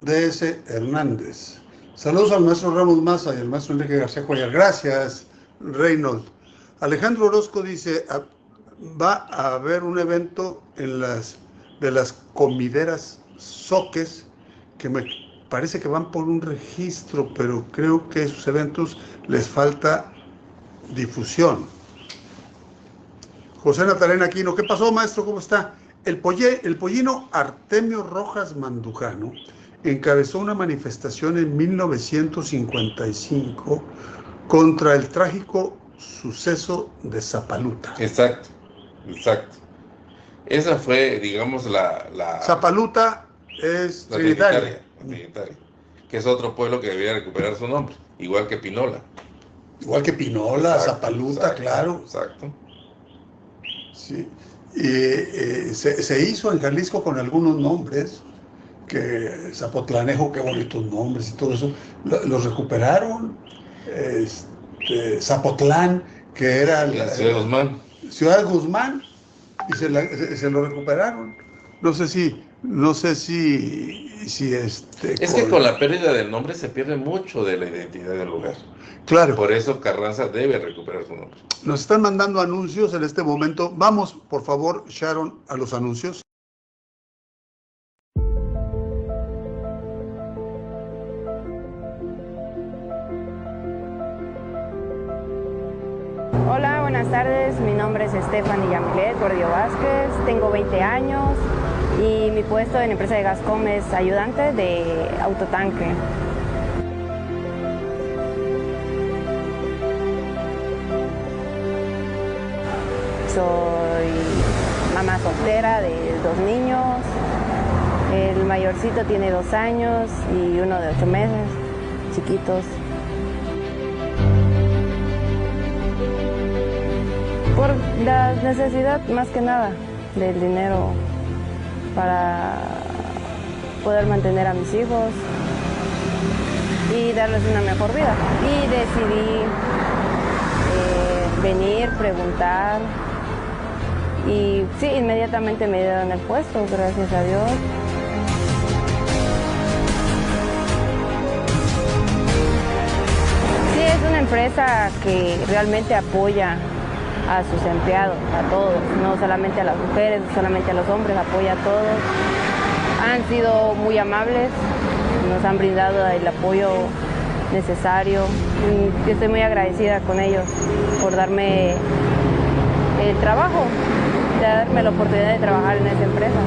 D.S. Hernández. Saludos al maestro Ramos Maza y al maestro Enrique García Cuellar. Gracias, Reynold. Alejandro Orozco dice, va a haber un evento de las comideras soques que me parece que van por un registro, pero creo que esos eventos les falta difusión. José Natalena Aquino, ¿qué pasó, maestro? ¿Cómo está? El pollino Artemio Rojas Mandujano encabezó una manifestación en 1955 contra el trágico suceso de Zapaluta. Exacto, exacto. Esa fue, digamos, la Zapaluta es Trinitaria. La Trinitaria, que es otro pueblo que debería recuperar su nombre, igual que Pinola. Igual que Pinola, Exacto, Zapaluta, exacto, claro. Exacto. Sí. Y se hizo en Jalisco con algunos nombres, que Zapotlanejo, qué bonitos nombres y todo eso, los recuperaron. Zapotlán, que era En Ciudad Guzmán. Ciudad Guzmán, y se lo recuperaron. Es que con la pérdida del nombre se pierde mucho de la identidad del lugar. Claro. Por eso Carranza debe recuperar su nombre. Nos están mandando anuncios en este momento. Vamos, por favor, Sharon, a los anuncios. Hola, buenas tardes. Mi nombre es Stephanie Yamilet Gordillo Vázquez. Tengo 20 años y mi puesto en la empresa de Gascom es ayudante de autotanque. Soy mamá soltera de 2 niños. El mayorcito tiene 2 años y uno de 8 meses, chiquitos. Por la necesidad, más que nada, del dinero para poder mantener a mis hijos y darles una mejor vida. Y decidí venir, preguntar y sí, inmediatamente me dieron el puesto, gracias a Dios. Sí, es una empresa que realmente apoya a sus empleados, a todos, no solamente a las mujeres, no solamente a los hombres, apoya a todos. Han sido muy amables, nos han brindado el apoyo necesario y estoy muy agradecida con ellos por darme el trabajo, darme la oportunidad de trabajar en esa empresa.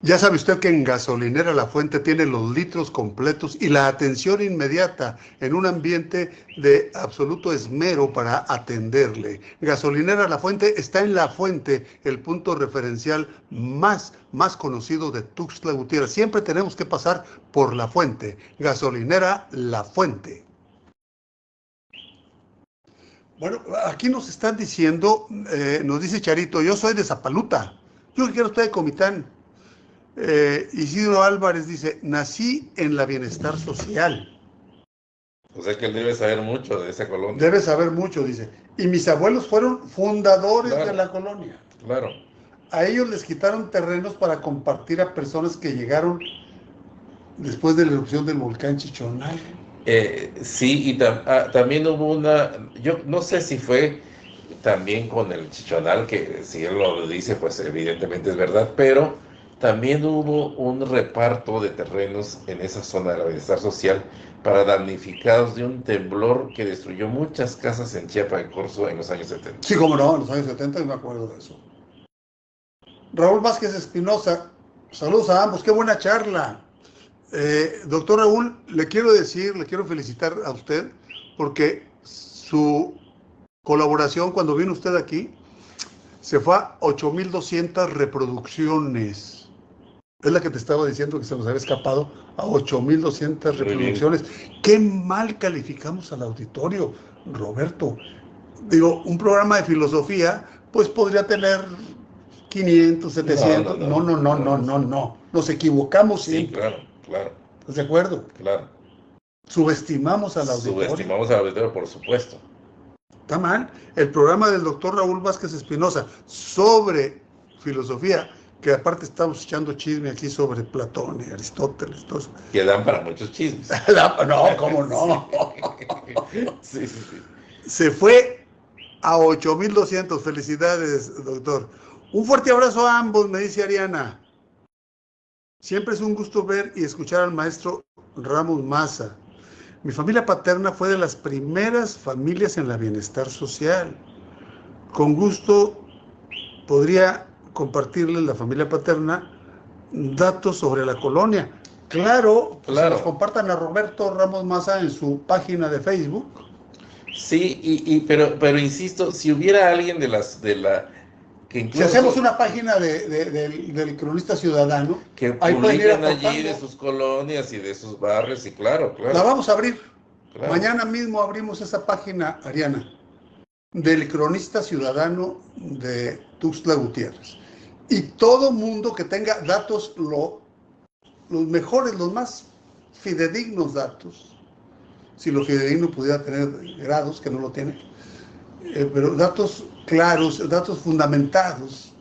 Ya sabe usted que en Gasolinera La Fuente tiene los litros completos y la atención inmediata en un ambiente de absoluto esmero para atenderle. Gasolinera La Fuente está en La Fuente, el punto referencial más conocido de Tuxtla Gutiérrez. Siempre tenemos que pasar por La Fuente. Gasolinera La Fuente. Bueno, aquí nos están diciendo, nos dice Charito, yo soy de Zapaluta, yo quiero estar de Comitán. Isidro Álvarez dice, nací en la Bienestar Social. O sea que él debe saber mucho de esa colonia. Debe saber mucho, dice. Y mis abuelos fueron fundadores de la colonia. Claro. A ellos les quitaron terrenos para compartir a personas que llegaron después de la erupción del volcán Chichonal. Sí, y también hubo yo no sé si fue también con el Chichonal, que si él lo dice, pues evidentemente es verdad, pero también hubo un reparto de terrenos en esa zona de la Bienestar Social para damnificados de un temblor que destruyó muchas casas en Chiapa de Corzo en los años 70. Sí, cómo no, en los años 70 yo me acuerdo de eso. Raúl Vázquez Espinosa, saludos a ambos, qué buena charla. Doctor Raúl, le quiero felicitar a usted porque su colaboración cuando vino usted aquí se fue a 8,200 reproducciones. Es la que te estaba diciendo que se nos había escapado a 8,200 reproducciones. Qué mal calificamos al auditorio, Roberto. Digo, un programa de filosofía, pues podría tener 500, 700. No. Nos equivocamos siempre. Sí, claro. ¿Estás de acuerdo? Claro. Subestimamos al auditorio. Subestimamos al auditorio, por supuesto. Está mal. El programa del doctor Raúl Vázquez Espinosa sobre filosofía, que aparte estamos echando chisme aquí sobre Platón y Aristóteles, todo eso. Que dan para muchos chismes. No, ¿cómo no? Sí. Se fue a 8,200. Felicidades, doctor. Un fuerte abrazo a ambos, me dice Ariana. Siempre es un gusto ver y escuchar al maestro Ramos Maza. Mi familia paterna fue de las primeras familias en la Bienestar Social. con gusto podría compartirle la familia paterna datos sobre la colonia. Claro, pues se los compartan a Roberto Ramos Maza en su página de Facebook. Sí, pero insisto, si hubiera alguien de la que incluso, si hacemos una página del cronista ciudadano, que publiquen allí de sus colonias y de sus barrios, y claro. La vamos a abrir. Claro. Mañana mismo abrimos esa página, Ariana, del cronista ciudadano de Tuxtla Gutiérrez. Y todo mundo que tenga datos, los mejores, los más fidedignos datos, si lo fidedigno pudiera tener grados, que no lo tiene, pero datos claros, datos fundamentados,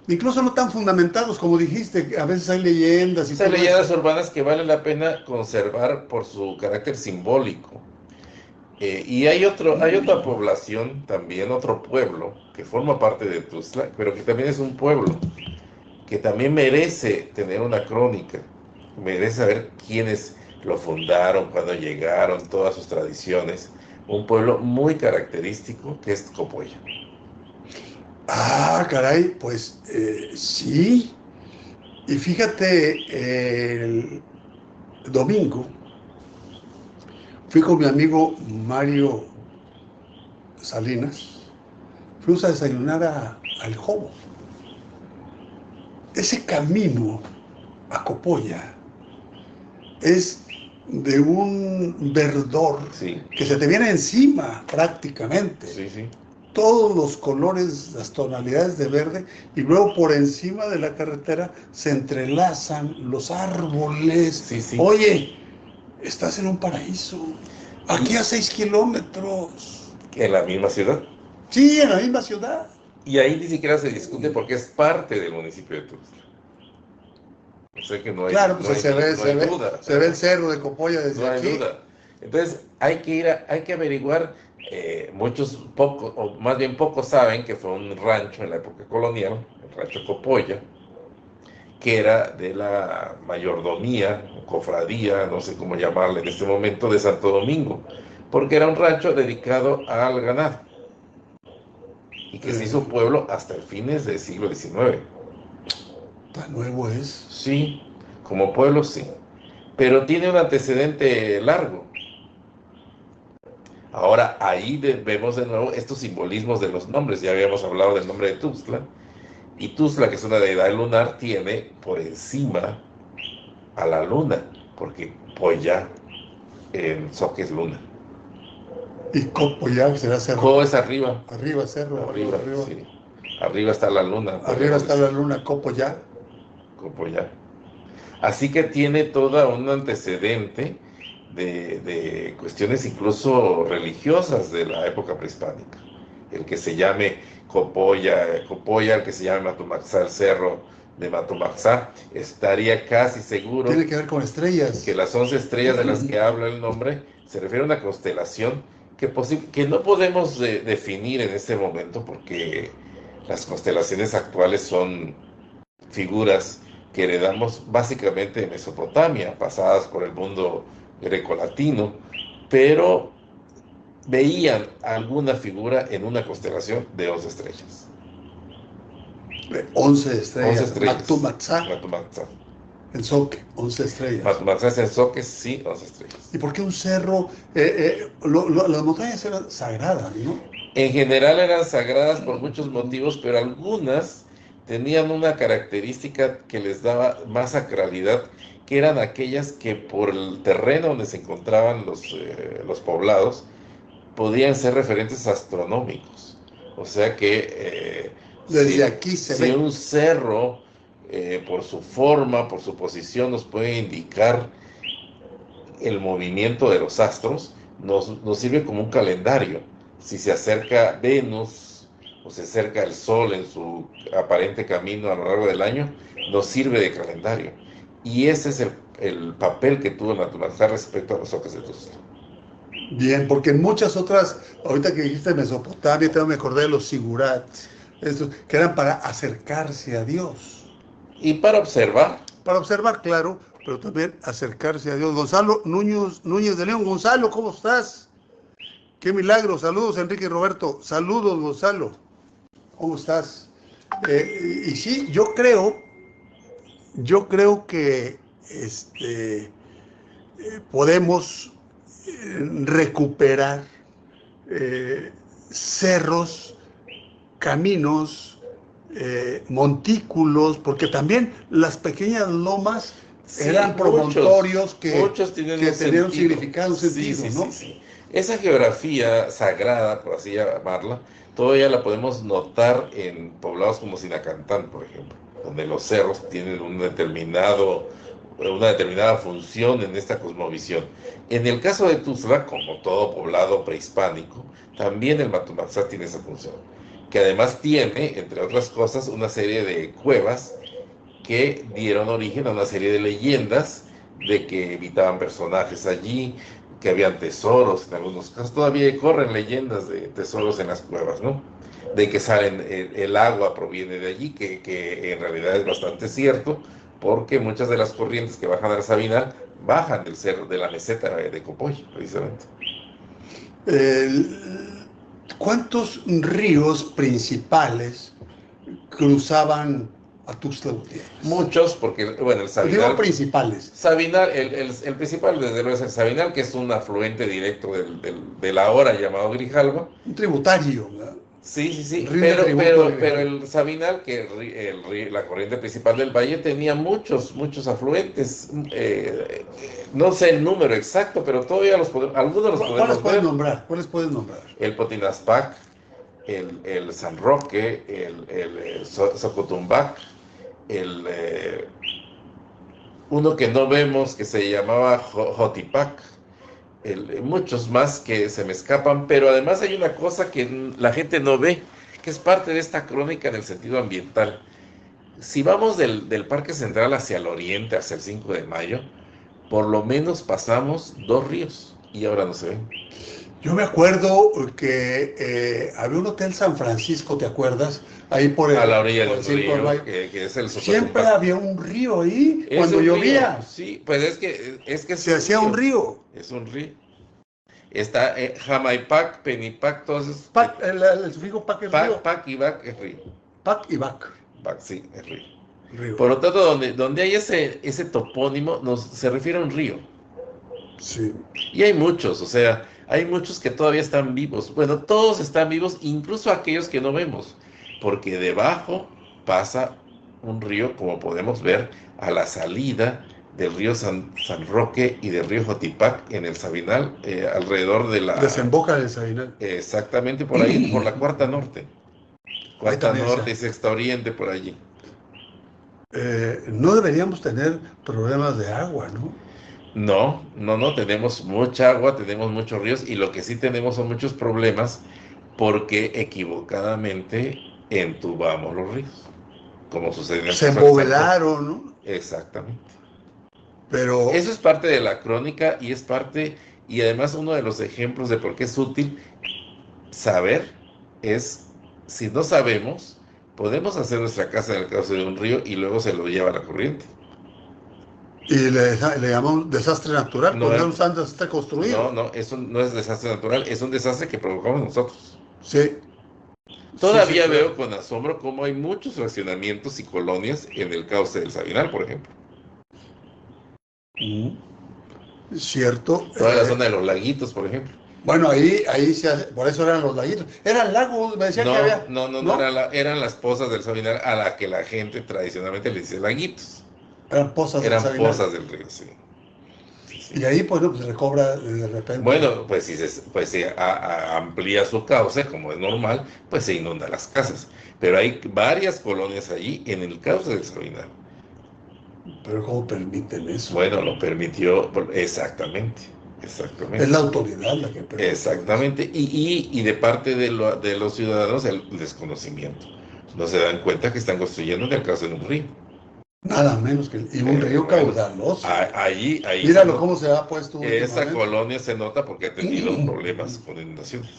incluso no tan fundamentados como dijiste, a veces hay leyendas. Hay leyendas urbanas que vale la pena conservar por su carácter simbólico. Y hay otra población también, otro pueblo, que forma parte de Tuxtla, pero que también es un pueblo, que también merece tener una crónica, merece saber quiénes lo fundaron, cuándo llegaron, todas sus tradiciones. Un pueblo muy característico que es Copolla. Ah, caray, pues sí. Y fíjate, el domingo fui con mi amigo Mario Salinas, fuimos a desayunar al Jobo. Ese camino a Copolla es de un verdor, sí, que se te viene encima prácticamente. Sí. Todos los colores, las tonalidades de verde, y luego por encima de la carretera se entrelazan los árboles. Sí. Oye, estás en un paraíso. Aquí a 6 kilómetros. ¿En la misma ciudad? Sí, en la misma ciudad. Y ahí ni siquiera se discute porque es parte del municipio de Tuxtla. O sea que no hay, claro, pues se ve duda. Se ve el cerro de Copolla desde aquí. No hay duda. Entonces hay que averiguar. Pocos, o más bien pocos saben que fue un rancho en la época colonial, el rancho Copolla, que era de la mayordomía, o cofradía, no sé cómo llamarle en este momento, de Santo Domingo, porque era un rancho dedicado al ganado, y que se hizo pueblo hasta el fines del siglo XIX. ¿Tan nuevo es? Sí, como pueblo sí, pero tiene un antecedente largo. Ahora, ahí vemos de nuevo estos simbolismos de los nombres. Ya habíamos hablado del nombre de Tuxtla. Y Tuxtla, que es una deidad lunar, tiene por encima a la luna, porque Polla en Soque es luna. ¿Y Copolla será cerro? Co es arriba. Arriba, cerro. Arriba. Sí. Arriba está la luna. Arriba está la luna, Copolla. Copolla. Así que tiene todo un antecedente de cuestiones incluso religiosas de la época prehispánica. El que se llame Copolla, el que se llame Matumaxá, el cerro de Matumaxá, estaría casi seguro. Tiene que ver con estrellas. Que las 11 estrellas de las que habla el nombre se refiere a una constelación que no podemos definir en este momento, porque las constelaciones actuales son figuras que heredamos básicamente de Mesopotamia, pasadas por el mundo grecolatino, pero veían alguna figura en una constelación de 11 estrellas. 11 estrellas. 11 estrellas. Matumaxá. En Soque, 11 estrellas. Matumaxá es en Soque, sí, 11 estrellas. ¿Y por qué un cerro? Las montañas eran sagradas, ¿no? En general eran sagradas por muchos motivos, pero algunas tenían una característica que les daba más sacralidad, que eran aquellas que por el terreno donde se encontraban los poblados podían ser referentes astronómicos. O sea que desde aquí se ve. Si un cerro, por su forma, por su posición, nos puede indicar el movimiento de los astros, nos sirve como un calendario. Si se acerca Venus o se acerca el Sol en su aparente camino a lo largo del año, nos sirve de calendario. Y ese es el papel que tuvo Matumaxá respecto a los Soques de Tuxtla. Bien, porque en muchas otras, ahorita que dijiste Mesopotamia, también me acordé de los sigurats, estos que eran para acercarse a Dios. Y para observar. Para observar, claro, pero también acercarse a Dios. Gonzalo Núñez de León. Gonzalo, ¿cómo estás? Qué milagro. Saludos, Enrique y Roberto. Saludos, Gonzalo. ¿Cómo estás? Y sí, yo creo que podemos recuperar cerros, caminos, montículos, porque también las pequeñas lomas eran promontorios que tenían un significado, un sentido, ¿no? Sí. Esa geografía sagrada, por así llamarla, todavía la podemos notar en poblados como Sinacantán, por ejemplo, donde los cerros tienen una determinada función en esta cosmovisión. En el caso de Tuzla, como todo poblado prehispánico, también el Matumaxá tiene esa función, que además tiene, entre otras cosas, una serie de cuevas que dieron origen a una serie de leyendas de que habitaban personajes allí, que habían tesoros, en algunos casos todavía corren leyendas de tesoros en las cuevas, ¿no? De que salen, el agua proviene de allí, que en realidad es bastante cierto, porque muchas de las corrientes que bajan al Sabinal bajan del cerro, de la meseta de Copoy, precisamente. ¿Cuántos ríos principales cruzaban a Tuxtla Gutiérrez? Muchos, porque, bueno, el Sabinal... Digo principales. Sabinal, el principal, desde luego, es el Sabinal, que es un afluente directo del ahora llamado Grijalva. Un tributario, ¿verdad? Sí, pero el Sabinal, que la corriente principal del valle, tenía muchos afluentes. No sé el número exacto, pero todavía algunos los podemos ver. ¿Cuáles puedes nombrar? El Potinaspac, el San Roque, el Socotumbac, uno que no vemos que se llamaba Jotipac, muchos más que se me escapan, pero además hay una cosa que la gente no ve, que es parte de esta crónica en el sentido ambiental. Si vamos del Parque Central hacia el oriente, hacia el 5 de Mayo, por lo menos pasamos 2 ríos y ahora no se ven. Yo me acuerdo que había un hotel San Francisco, ¿te acuerdas? Ahí a la orilla del río, que es el siempre había un río ahí cuando llovía. Sí, pues es que se hacía un río. Es un río. Está Jamaipac, Penipac, todos esos. El sufijo pac es río. Pac y bac es río. Pac y bac. Bac, sí, es río. Por lo tanto, donde hay ese topónimo, se refiere a un río. Sí. Y hay muchos, o sea, hay muchos que todavía están vivos. Bueno, todos están vivos, incluso aquellos que no vemos, porque debajo pasa un río, como podemos ver, a la salida del río San Roque y del río Jotipac en el Sabinal, alrededor de la... Desemboca del Sabinal. Exactamente, por ahí, por la Cuarta Norte. Cuarta Norte y Sexta Oriente, por allí. No deberíamos tener problemas de agua, ¿no? No, tenemos mucha agua, tenemos muchos ríos, y lo que sí tenemos son muchos problemas porque equivocadamente entubamos los ríos, como sucede en el Se embovelaron, ¿no? Exactamente. Pero eso es parte de la crónica y además uno de los ejemplos de por qué es útil saber es, si no sabemos, podemos hacer nuestra casa en el caso de un río y luego se lo lleva la corriente. Y le llamamos desastre natural, porque es un desastre construido. No, eso no es desastre natural, es un desastre que provocamos nosotros. Sí. Todavía veo con asombro cómo hay muchos fraccionamientos y colonias en el cauce del Sabinal, por ejemplo. Cierto. Toda la zona de los laguitos, por ejemplo. Bueno, ahí se hace, por eso eran los laguitos. Eran lagos, me decía que había. No, eran las pozas del Sabinal a la que la gente tradicionalmente le dice laguitos. Eran pozas del Sabinal. Eran pozas del río, sí. Y ahí, pues recobra de repente. Bueno, pues si se amplía su cauce, como es normal, pues se inundan las casas. Pero hay varias colonias allí en el cauce del Sabinal. ¿Pero cómo permiten eso? Bueno, lo permitió, exactamente. Es la autoridad la que permite. Exactamente, y de parte de los ciudadanos el desconocimiento. No se dan cuenta que están construyendo en el caso de un río. Nada menos que un río caudaloso. Ahí míralo cómo se ha puesto. Esa colonia se nota porque ha tenido problemas con inundaciones.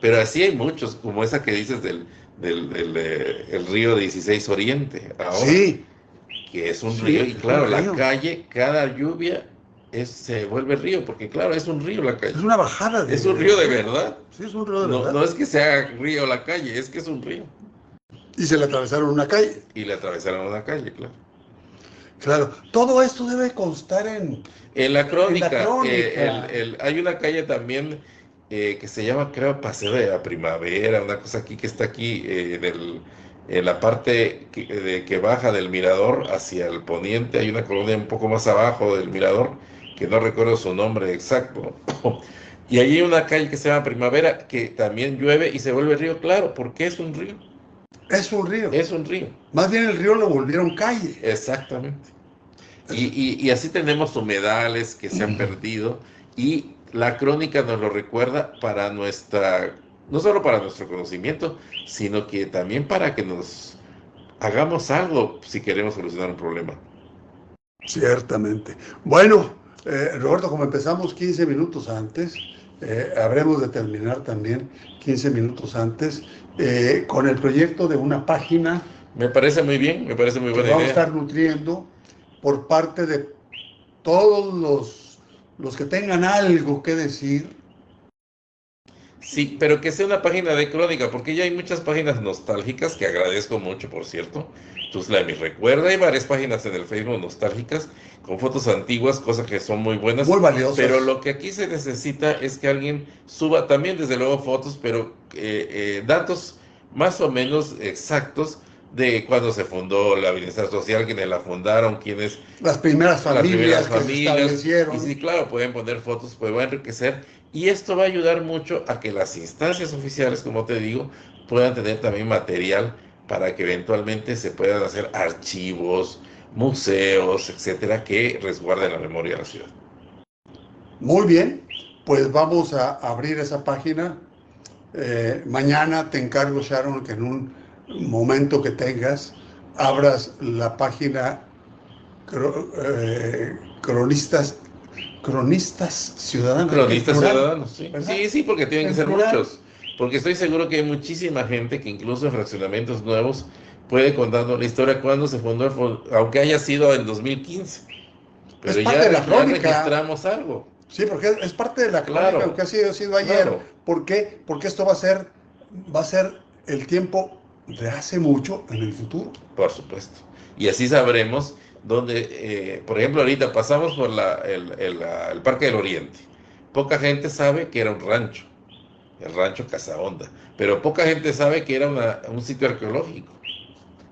Pero así hay muchos, como esa que dices del río 16 Oriente, ahora, sí, que es un río, y claro, la calle, cada lluvia se vuelve río, porque claro, es un río la calle. Es una bajada. Es un río de verdad. Sí, es un río de verdad. No es que sea río la calle, es que es un río. Y se le atravesaron una calle. Y le atravesaron una calle, claro. Claro, todo esto debe constar en la crónica. En la crónica. Hay una calle también que se llama, creo, Paseo de la Primavera, una cosa aquí que está aquí en la parte que baja del mirador hacia el poniente. Hay una colonia un poco más abajo del mirador, que no recuerdo su nombre exacto. Y allí hay una calle que se llama Primavera, que también llueve y se vuelve río, claro, porque es un río. Es un río. Es un río. Más bien el río lo volvieron calle. Exactamente. Y así tenemos humedales que se han perdido, y la crónica nos lo recuerda para no solo para nuestro conocimiento, sino que también para que nos hagamos algo si queremos solucionar un problema. Ciertamente. Bueno, Roberto, como empezamos 15 minutos antes, habremos de terminar también 15 minutos antes con el proyecto de una página. Me parece muy bien, me parece muy buena idea. Vamos a estar nutriendo por parte de todos los que tengan algo que decir. Sí, pero que sea una página de crónica, porque ya hay muchas páginas nostálgicas, que agradezco mucho, por cierto. Tuxtla me recuerda, hay varias páginas en el Facebook nostálgicas, con fotos antiguas, cosas que son muy buenas. Muy valiosas. Pero lo que aquí se necesita es que alguien suba también, desde luego, fotos, pero datos más o menos exactos de cuándo se fundó la Bienestar Social, quiénes la fundaron, quiénes... Las primeras familias que se establecieron. Y sí, claro, pueden poner fotos, pues va a enriquecer. Y esto va a ayudar mucho a que las instancias oficiales, como te digo, puedan tener también material para que eventualmente se puedan hacer archivos, museos, etcétera, que resguarden la memoria de la ciudad. Muy bien, pues vamos a abrir esa página. Mañana te encargo, Sharon, que en un momento que tengas, abras la página Cronistas Ciudadanos. Cronistas Ciudadanos, sí. ¿Verdad? Sí, porque tienen que ser plural. muchos. Porque estoy seguro que hay muchísima gente que incluso en fraccionamientos nuevos puede contarnos la historia cuando se fundó, aunque haya sido en 2015. Pero Es parte de la ya crónica. registramos algo. Sí, porque es parte de la crónica, Claro. aunque ha sido ayer. Claro. ¿Por qué? Porque esto va a ser el tiempo de hace mucho en el futuro. Por supuesto. Y así sabremos dónde, por ejemplo, ahorita pasamos por el Parque del Oriente. Poca gente sabe que era un rancho, el rancho Casahonda, pero poca gente sabe que era un sitio arqueológico,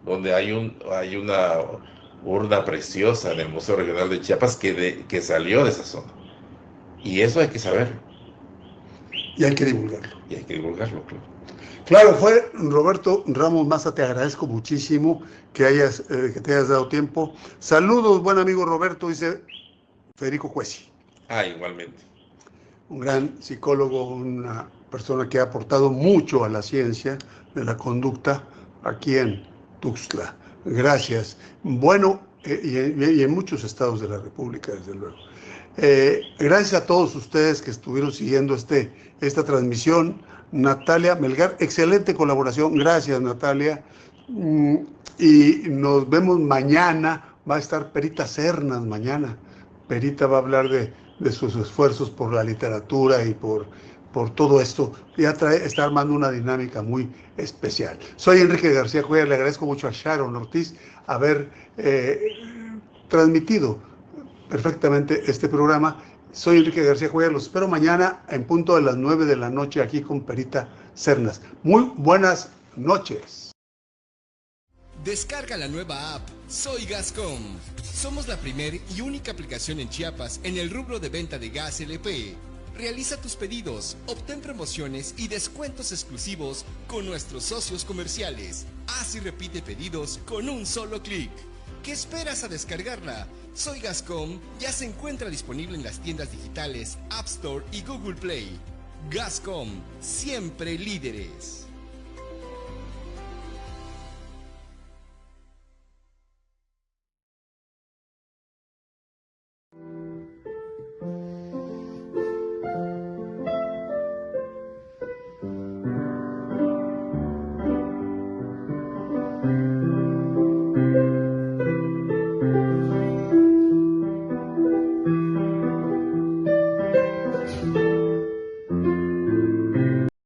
donde hay una urna preciosa en el Museo Regional de Chiapas que salió de esa zona. Y eso hay que saberlo. Y hay que divulgarlo. Y hay que divulgarlo, claro. Claro, fue Roberto Ramos Maza, te agradezco muchísimo que te hayas dado tiempo. Saludos, buen amigo Roberto, dice Federico Juezi. Igualmente. Un gran psicólogo, una persona que ha aportado mucho a la ciencia de la conducta aquí en Tuxtla. Gracias. Bueno, y en muchos estados de la República, desde luego. Gracias a todos ustedes que estuvieron siguiendo esta transmisión. Natalia Melgar, excelente colaboración, gracias Natalia. Y nos vemos mañana, va a estar Perita Cernas mañana. Perita va a hablar de sus esfuerzos por la literatura y por todo esto. Ya está armando una dinámica muy especial. Soy Enrique García Cuellar, le agradezco mucho a Sharon Ortiz haber transmitido perfectamente este programa. Soy Enrique García Cuellar, los espero mañana en punto de las 9 de la noche aquí con Perita Cernas. Muy buenas noches. Descarga la nueva app Soy Gascom. Somos la primera y única aplicación en Chiapas en el rubro de venta de gas LP. Realiza tus pedidos, obtén promociones y descuentos exclusivos con nuestros socios comerciales. Haz y repite pedidos con un solo clic. ¿Qué esperas a descargarla? Soy Gascom ya se encuentra disponible en las tiendas digitales App Store y Google Play. Gascom, siempre líderes.